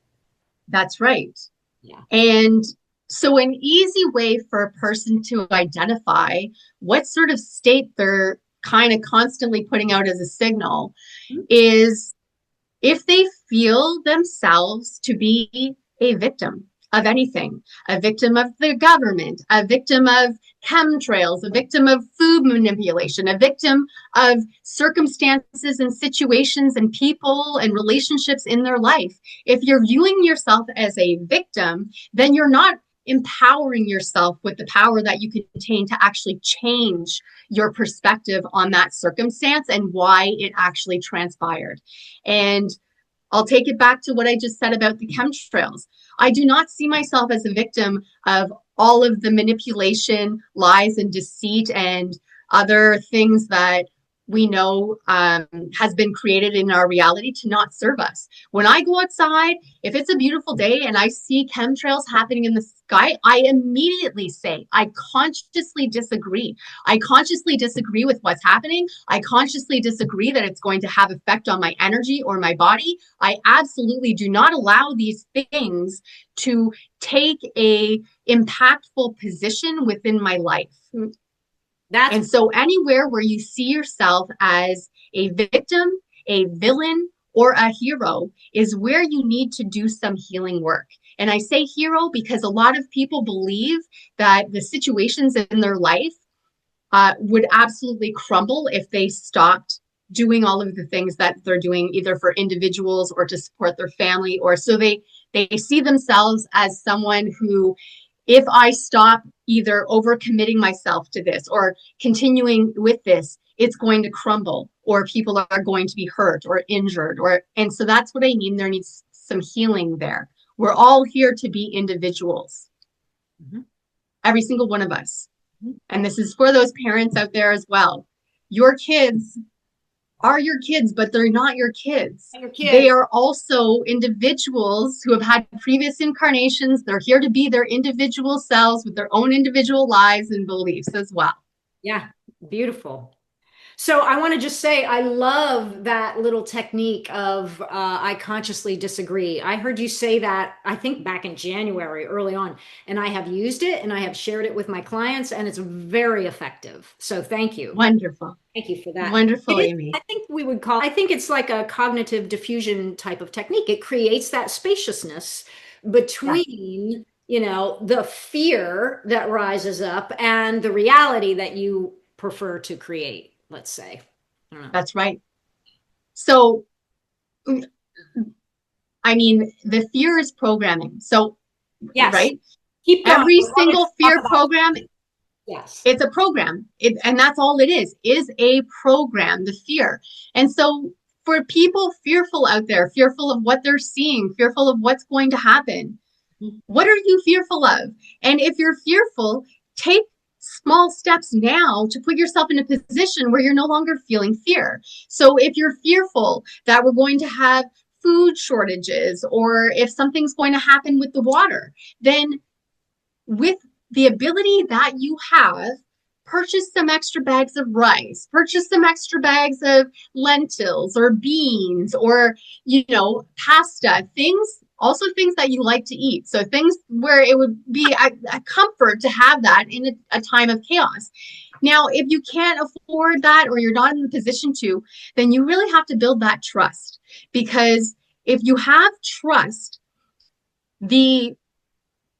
that's right. Yeah. And so, an easy way for a person to identify what sort of state they're kind of constantly putting out as a signal is if they feel themselves to be a victim of anything, a victim of the government, a victim of chemtrails, a victim of food manipulation, a victim of circumstances and situations and people and relationships in their life. If you're viewing yourself as a victim, then you're not empowering yourself with the power that you contain to actually change your perspective on that circumstance and why it actually transpired. And I'll take it back to what I just said about the chemtrails. I do not see myself as a victim of all of the manipulation, lies, and deceit and other things that we know has been created in our reality to not serve us. When I go outside, if it's a beautiful day and I see chemtrails happening in the sky, I immediately say, I consciously disagree. I consciously disagree with what's happening. I consciously disagree that it's going to have effect on my energy or my body. I absolutely do not allow these things to take a impactful position within my life. That's And so anywhere where you see yourself as a victim, a villain, or a hero is where you need to do some healing work. And I say hero because a lot of people believe that the situations in their life would absolutely crumble if they stopped doing all of the things that they're doing either for individuals or to support their family, or so they see themselves as someone who, if I stop either overcommitting myself to this or continuing with this, it's going to crumble or people are going to be hurt or injured. Or and so that's what I mean. There needs some healing there. We're all here to be individuals, Mhm. every single one of us. And this is for those parents out there as well. Your kids are your kids, but they're not your kids. Your They kid. are also individuals who have had previous incarnations. They're here to be their individual selves with their own individual lives and beliefs as well. Yeah, beautiful. So I want to just say I love that little technique of I consciously disagree. I heard you say that I think back in January early on, and I have used it and I have shared it with my clients, and it's very effective. So thank you. Wonderful. Thank you for that. It Wonderful, is, Amy. I think we would call, I think it's like a cognitive diffusion type of technique. It creates that spaciousness Yes, between, the fear that rises up and the reality that you prefer to create, let's say. I don't know. that's right. So, I mean, the fear is programming. So, Yes. right? Keep going. Every I wanted to single talk fear about program, yes. it's a program. And that's all it is a program, the fear. And so for people fearful out there, fearful of what they're seeing, fearful of what's going to happen, what are you fearful of? And if you're fearful, take small steps now to put yourself in a position where you're no longer feeling fear. So if you're fearful that we're going to have food shortages or if something's going to happen with the water, then with the ability that you have, purchase some extra bags of rice, purchase some extra bags of lentils or beans or, pasta, things, also things that you like to eat. So things where it would be a comfort to have that in a time of chaos. Now, if you can't afford that or you're not in the position to, then you really have to build that trust because if you have trust, the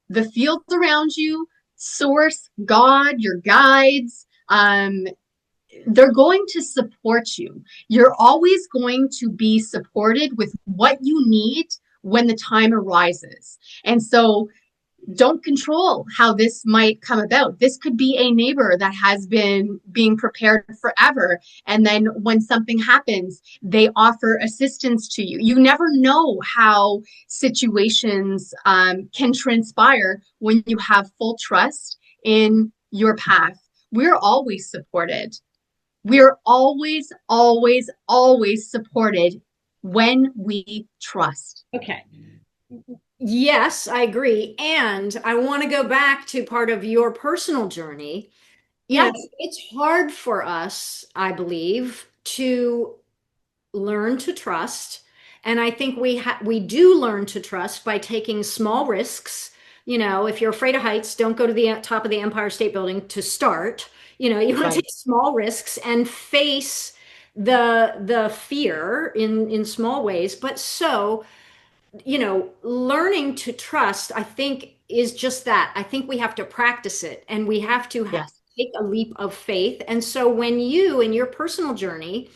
the fields around you, source, God, your guides, they're going to support you. You're always going to be supported with what you need when the time arises. And so don't control how this might come about. This could be a neighbor that has been being prepared forever. And then when something happens, they offer assistance to you. You never know how situations can transpire when you have full trust in your path. We're always supported. We're always, always, always supported when we trust. Okay. Yes, I agree. And I want to go back to part of your personal journey. Yes, It's hard for us, I believe, to learn to trust. And I think we do learn to trust by taking small risks. If you're afraid of heights, don't go to the top of the Empire State Building to start. You want to right. take small risks and face the fear in small ways. But learning to trust, I think, is just that. I think we have to practice it and we have to Yes, take a leap of faith. And so when you, in your personal journey,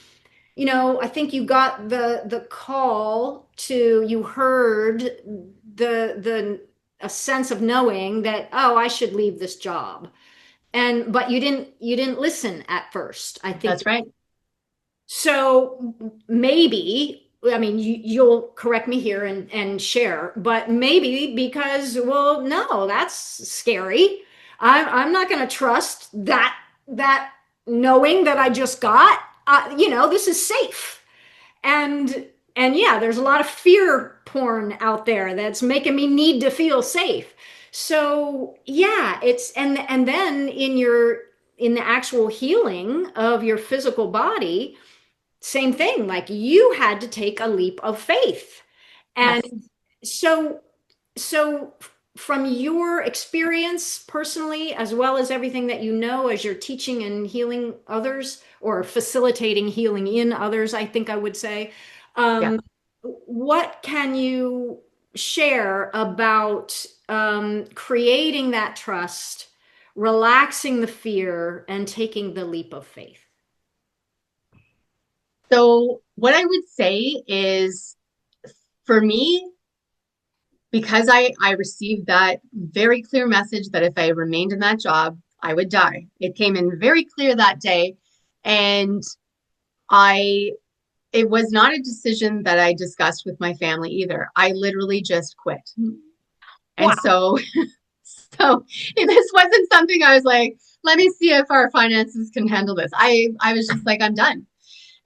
I think you got the call to, you heard the a sense of knowing that, oh, I should leave this job. But you didn't listen at first. I think that's right. so maybe, I mean, you'll correct me here and share, but maybe because, well, no, that's scary. I'm not going to trust that knowing that I just got, this is safe. And and yeah, there's a lot of fear porn out there that's making me need to feel safe. So yeah, it's and then in the actual healing of your physical body, same thing. Like you had to take a leap of faith. And Yes. so, so from your experience personally, as well as everything that you know as you're teaching and healing others or facilitating healing in others, I think I would say, Yeah. um, what can you share about creating that trust, relaxing the fear, and taking the leap of faith? So what I would say is, for me, because I received that very clear message that if I remained in that job, I would die. It came in very clear that day. And I, it was not a decision that I discussed with my family either. I literally just quit. And Wow. so this wasn't something I was like, let me see if our finances can handle this. I was just like, I'm done.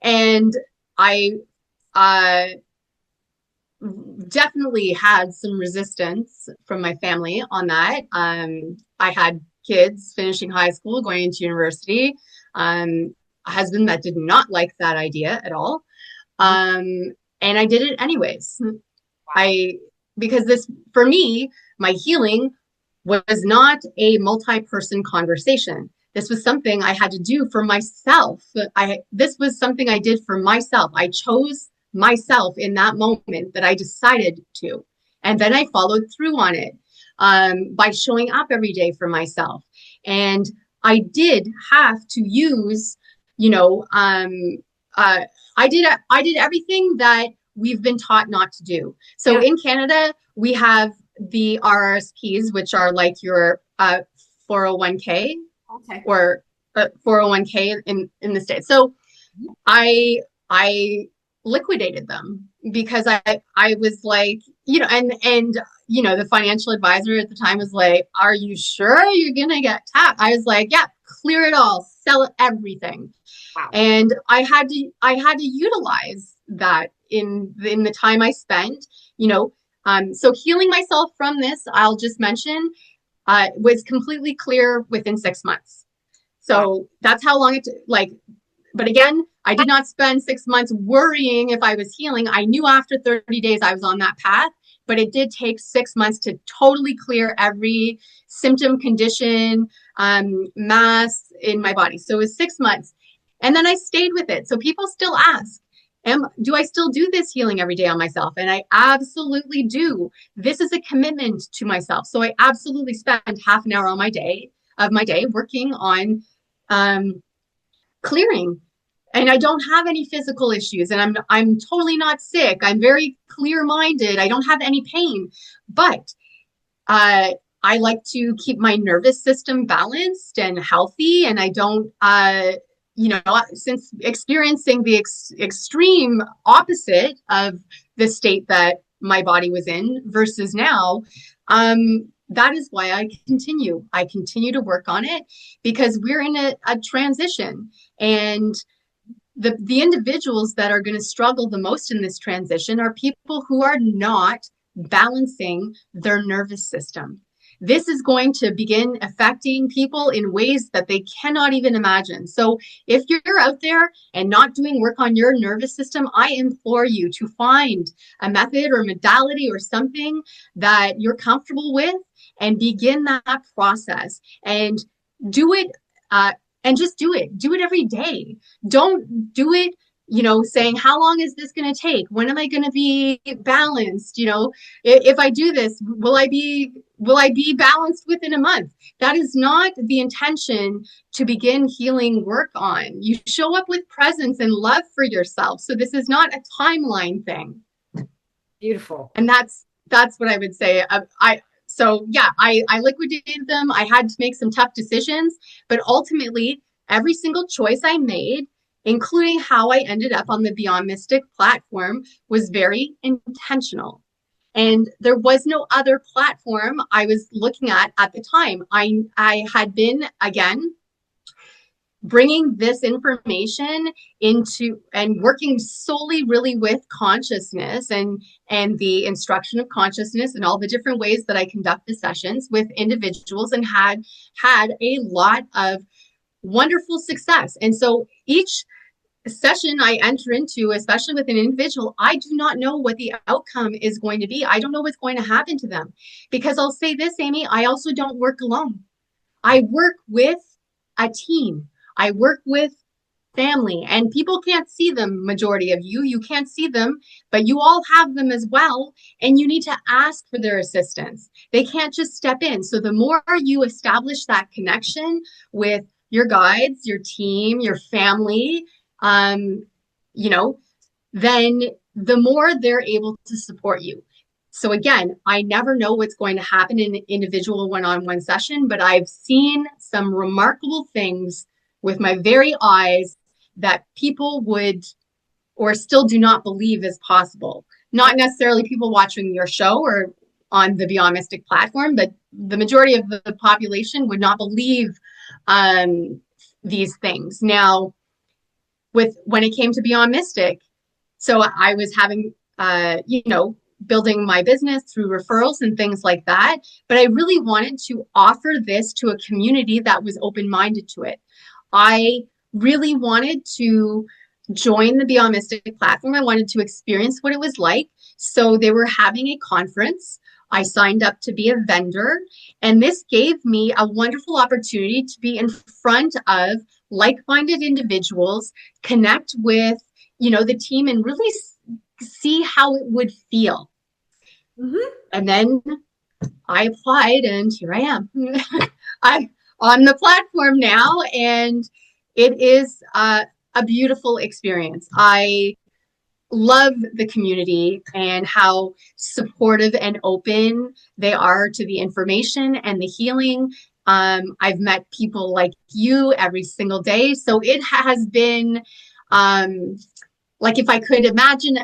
And I uh, definitely had some resistance from my family on that. I had kids finishing high school, going into university, a husband that did not like that idea at all. Um, and I did it anyways. Wow. I, because this, for me, my healing was not a multi-person conversation. This was something I had to do for myself. This was something I did for myself. I chose myself in that moment that I decided to. And then I followed through on it by showing up every day for myself. And I did have to use, you know, uh, I did everything that we've been taught not to do. So Yeah. in Canada, we have the RRSPs, which are like your 401k Okay. or 401k in the States. So I liquidated them because I was like, and the financial advisor at the time was like, "Are you sure you're gonna get tapped?" I was like, "Yeah, clear it all, sell it, everything." Wow. And I had to utilize that in the time I spent, you know. So healing myself from this, I'll just mention, was completely clear within 6 months. Wow. So that's how long it like. But again, I did not spend 6 months worrying if I was healing. I knew after 30 days I was on that path, but it did take 6 months to totally clear every symptom, condition, mass in my body. So it was 6 months. And then I stayed with it. So people still ask, do I still do this healing every day on myself? And I absolutely do. This is a commitment to myself. So I absolutely spend half an hour on my day working on um, clearing. And I don't have any physical issues, and I'm totally not sick. I'm very clear minded. I don't have any pain, but uh, I like to keep my nervous system balanced and healthy, and I don't. Since experiencing the extreme opposite of the state that my body was in versus now, that is why I continue. I continue to work on it because we're in a transition. And the individuals that are going to struggle the most in this transition are people who are not balancing their nervous system. This is going to begin affecting people in ways that they cannot even imagine. So, if you're out there and not doing work on your nervous system, I implore you to find a method or modality or something that you're comfortable with and begin that process and do it. And just do it. Do it every day. Don't do it, saying, how long is this going to take? When am I going to be balanced? If I do this, will I be balanced within a month? That is not the intention to begin healing work on. You show up with presence and love for yourself. So this is not a timeline thing. Beautiful. And that's what I would say. I liquidated them. I had to make some tough decisions, but ultimately every single choice I made, including how I ended up on the Beyond Mystic platform, was very intentional. And there was no other platform I was looking at the time. I had been, again, bringing this information into and working solely really with consciousness and the instruction of consciousness and all the different ways that I conduct the sessions with individuals, and had a lot of wonderful success. And so each session I enter into, especially with an individual, I do not know what the outcome is going to be. I don't know what's going to happen to them, because I'll say this, Amy, I also don't work alone. I work with a team. I work with family, and people can't see them. Majority of you can't see them, but you all have them as well. And you need to ask for their assistance. They can't just step in. So the more you establish that connection with your guides, your team, your family, um, you know, then the more they're able to support you. So again, I never know what's going to happen in an individual one-on-one session, but I've seen some remarkable things with my very eyes that people would or still do not believe is possible. Not necessarily people watching your show or on the Beyond Mystic platform, but the majority of the population would not believe um, these things. Now, with when it came to Beyond Mystic, so I was having, building my business through referrals and things like that. But I really wanted to offer this to a community that was open minded to it. I really wanted to join the Beyond Mystic platform. I wanted to experience what it was like. So they were having a conference. I signed up to be a vendor, and this gave me a wonderful opportunity to be in front of like-minded individuals, connect with, the team, and really see how it would feel. Mm-hmm. And then I applied, and here I am. I'm on the platform now, and it is a beautiful experience. I love the community and how supportive and open they are to the information and the healing. I've met people like you every single day. So it has been like if I could imagine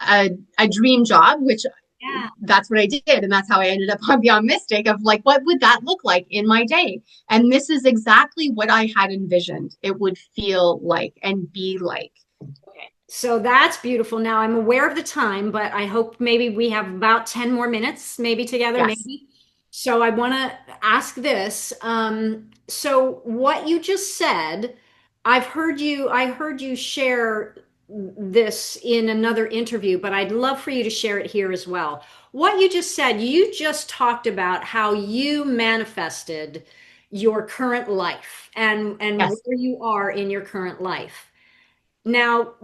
a dream job, which Yeah. that's what I did. And that's how I ended up on Beyond Mystic of like, what would that look like in my day? And this is exactly what I had envisioned it would feel like and be like. So that's beautiful. Now I'm aware of the time, but I hope maybe we have about 10 more minutes, maybe together, Yes. maybe. So I want to ask this. So what you just said, I heard you share this in another interview, but I'd love for you to share it here as well. What you just said, you just talked about how you manifested your current life and Yes. where you are in your current life. Now,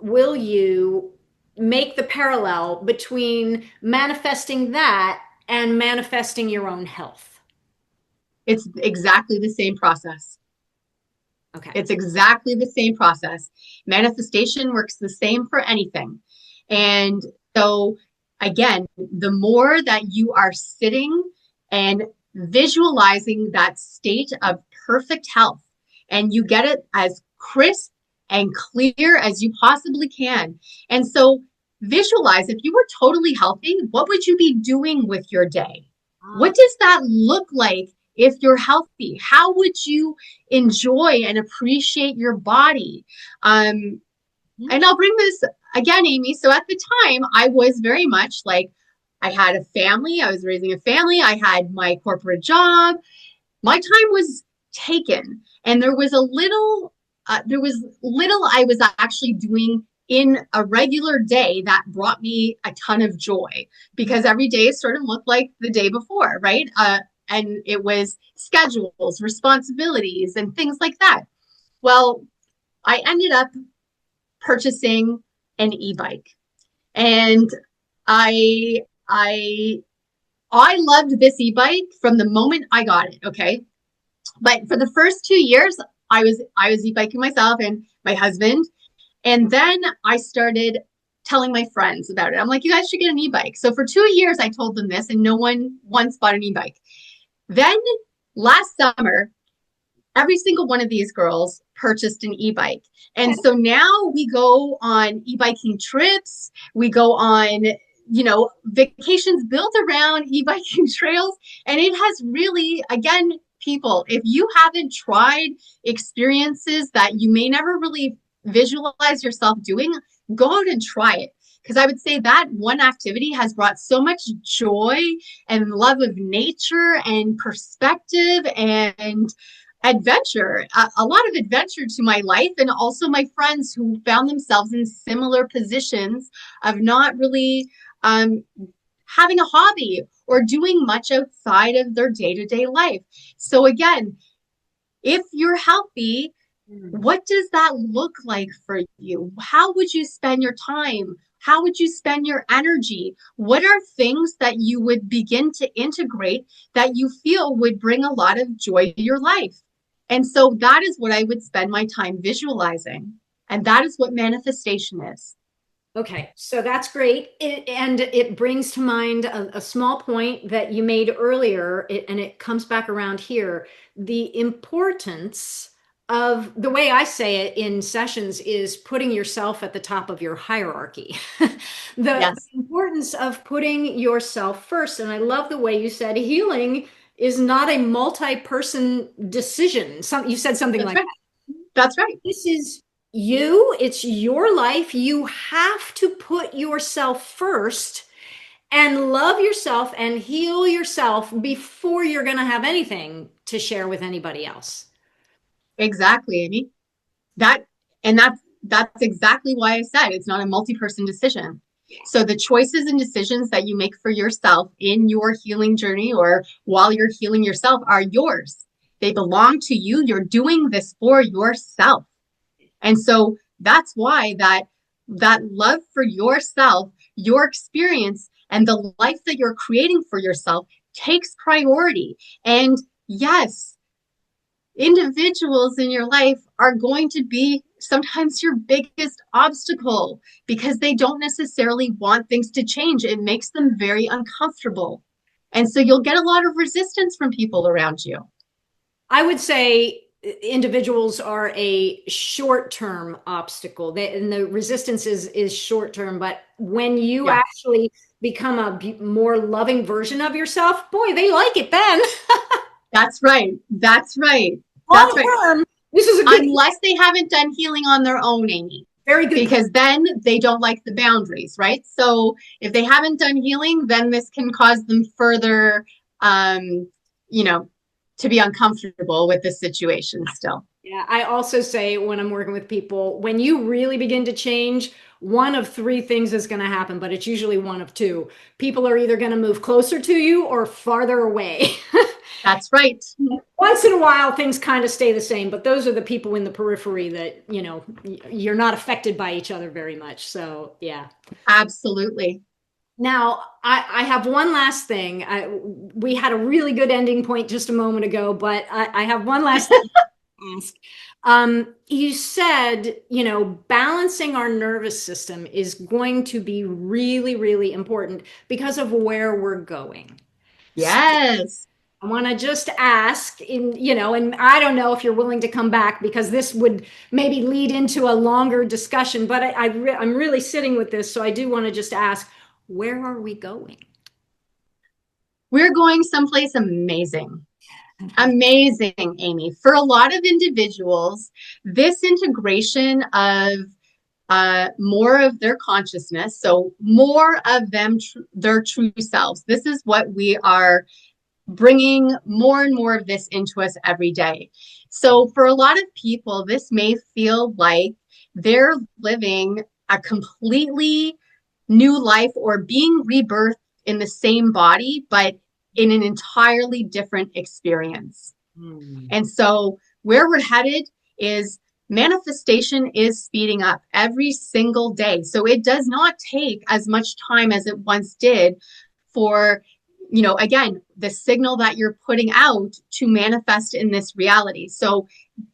will you make the parallel between manifesting that and manifesting your own health? It's exactly the same process. Okay. It's exactly the same process. Manifestation works the same for anything. And so, again, the more that you are sitting and visualizing that state of perfect health, and you get it as crisp and clear as you possibly can. And so, visualize if you were totally healthy, what would you be doing with your day? Ah. What does that look like if you're healthy? How would you enjoy and appreciate your body? And I'll bring this again, Amy. So at the time, I was very much like, I had a family, I was raising a family, I had my corporate job. My time was taken, and there was little I was actually doing in a regular day that brought me a ton of joy because every day sort of looked like the day before, right? And it was schedules, responsibilities, and things like that. Well, I ended up purchasing an e-bike, and I I I loved this e-bike from the moment I got it. Okay, but for the first 2 years, I was e-biking myself and my husband, and then I started telling my friends about it. I'm like, you guys should get an e-bike. So for 2 years, I told them this, and no one once bought an e-bike. Then last summer, every single one of these girls purchased an e-bike. And so now we go on e-biking trips, we go on, vacations built around e-biking trails. And it has really, again, people, if you haven't tried experiences that you may never really visualize yourself doing, go out and try it. Because I would say that one activity has brought so much joy and love of nature and perspective and adventure, a lot of adventure to my life, and also my friends who found themselves in similar positions of not really having a hobby or doing much outside of their day-to-day life. So again, if you're healthy, what does that look like for you? How would you spend your time? How would you spend your energy? What are things that you would begin to integrate that you feel would bring a lot of joy to your life? And so that is what I would spend my time visualizing. And that is what manifestation is. Okay, so that's great. And it brings to mind a small point that you made earlier, and it comes back around here. The importance of the way I say it in sessions is putting yourself at the top of your hierarchy. The Yes, importance of putting yourself first. And I love the way you said healing is not a multi-person decision. You said something that's like right. That's right. this is you, it's your life. You have to put yourself first and love yourself and heal yourself before you're going to have anything to share with anybody else. Exactly, Amy. That and that's exactly why I said it's not a multi-person decision. So the choices and decisions that you make for yourself in your healing journey or while you're healing yourself are yours. They belong to you. You're doing this for yourself. And so that's why that love for yourself, your experience, and the life that you're creating for yourself takes priority. And yes, individuals in your life are going to be sometimes your biggest obstacle because they don't necessarily want things to change. It makes them very uncomfortable. And so you'll get a lot of resistance from people around you. I would say individuals are a short-term obstacle. And the resistance is short-term, but when you Yeah, actually become a more loving version of yourself, boy, they like it then. that's right. That's right. That's Long right. term, this is a good, Unless they haven't done healing on their own, Amy, very good point. because then they don't like the boundaries, right? So if they haven't done healing, then this can cause them further, um, you know, to be uncomfortable with the situation still. Yeah, I also say when I'm working with people, when you really begin to change, one of three things is going to happen, but it's usually one of two. People are either going to move closer to you or farther away. That's right. Once in a while, things kind of stay the same, but those are the people in the periphery that, you're not affected by each other very much. So, yeah. Absolutely. Now, I have one last thing. We had a really good ending point just a moment ago, but I have one last thing to ask. You said, balancing our nervous system is going to be really, really important because of where we're going. So Yes. I want to just ask and I don't know if you're willing to come back because this would maybe lead into a longer discussion, but I'm really sitting with this. So I do want to just ask, where are we going? We're going someplace amazing. Amazing, Amy. For a lot of individuals, this integration of more of their consciousness, so more of them, their true selves. This is what we are bringing more and more of this into us every day. So for a lot of people, this may feel like they're living a completely new life or being rebirthed in the same body, but in an entirely different experience. Hmm. And so where we're headed is manifestation is speeding up every single day. So it does not take as much time as it once did for, again, the signal that you're putting out to manifest in this reality. So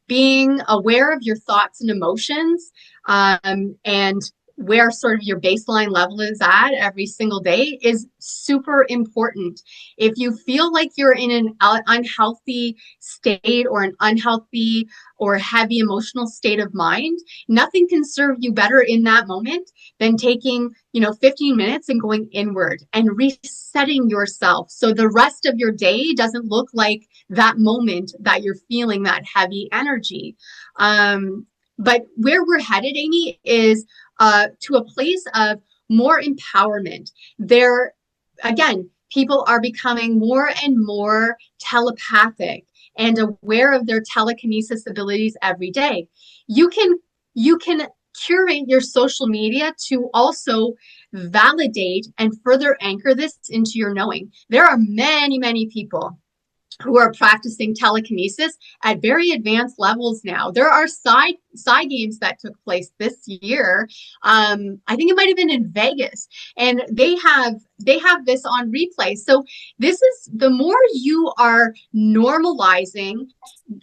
being aware of your thoughts and emotions, and where sort of your baseline level is at every single day is super important. If you feel like you're in an unhealthy state or an unhealthy or heavy emotional state of mind, nothing can serve you better in that moment than taking 15 minutes and going inward and resetting yourself so the rest of your day doesn't look like that moment that you're feeling that heavy energy. But where we're headed, Amy, is to a place of more empowerment. There, again, people are becoming more and more telepathic and aware of their telekinesis abilities every day. You can curate your social media to also validate and further anchor this into your knowing. There are many, many people who are practicing telekinesis at very advanced levels now. There are side games that took place this year. I think it might have been in Vegas, and they have this on replay. So this is the more you are normalizing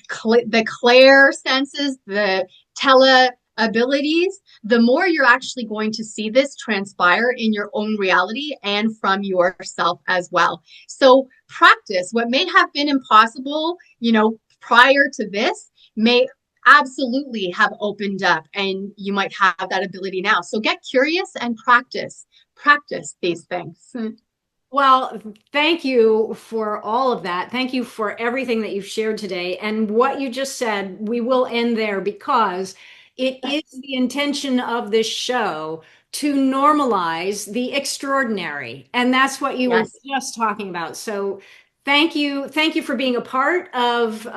the clair senses, the tele abilities, the more you're actually going to see this transpire in your own reality and from yourself as well. So practice what may have been impossible, prior to this may absolutely have opened up and you might have that ability now. So get curious and practice these things. Well, thank you for all of that. Thank you for everything that you've shared today. And what you just said, we will end there because it is the intention of this show to normalize the extraordinary. And that's what you were Yes. just talking about. So thank you. Thank you for being a part of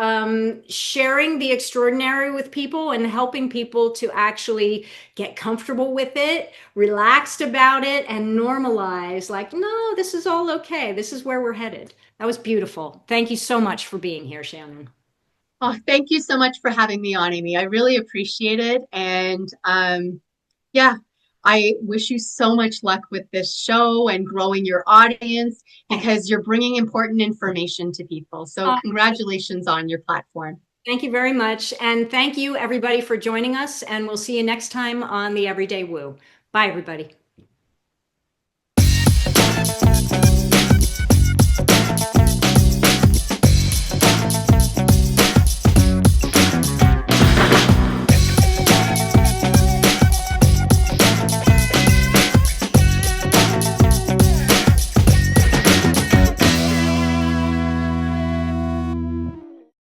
sharing the extraordinary with people and helping people to actually get comfortable with it, relaxed about it, and normalize, like, no, this is all okay. This is where we're headed. That was beautiful. Thank you so much for being here, Shannon. Oh, thank you so much for having me on, Amy. I really appreciate it. And yeah, I wish you so much luck with this show and growing your audience because you're bringing important information to people. So, Uh, congratulations on your platform. Thank you very much. And thank you, everybody, for joining us. And we'll see you next time on the Everyday Woo. Bye, everybody.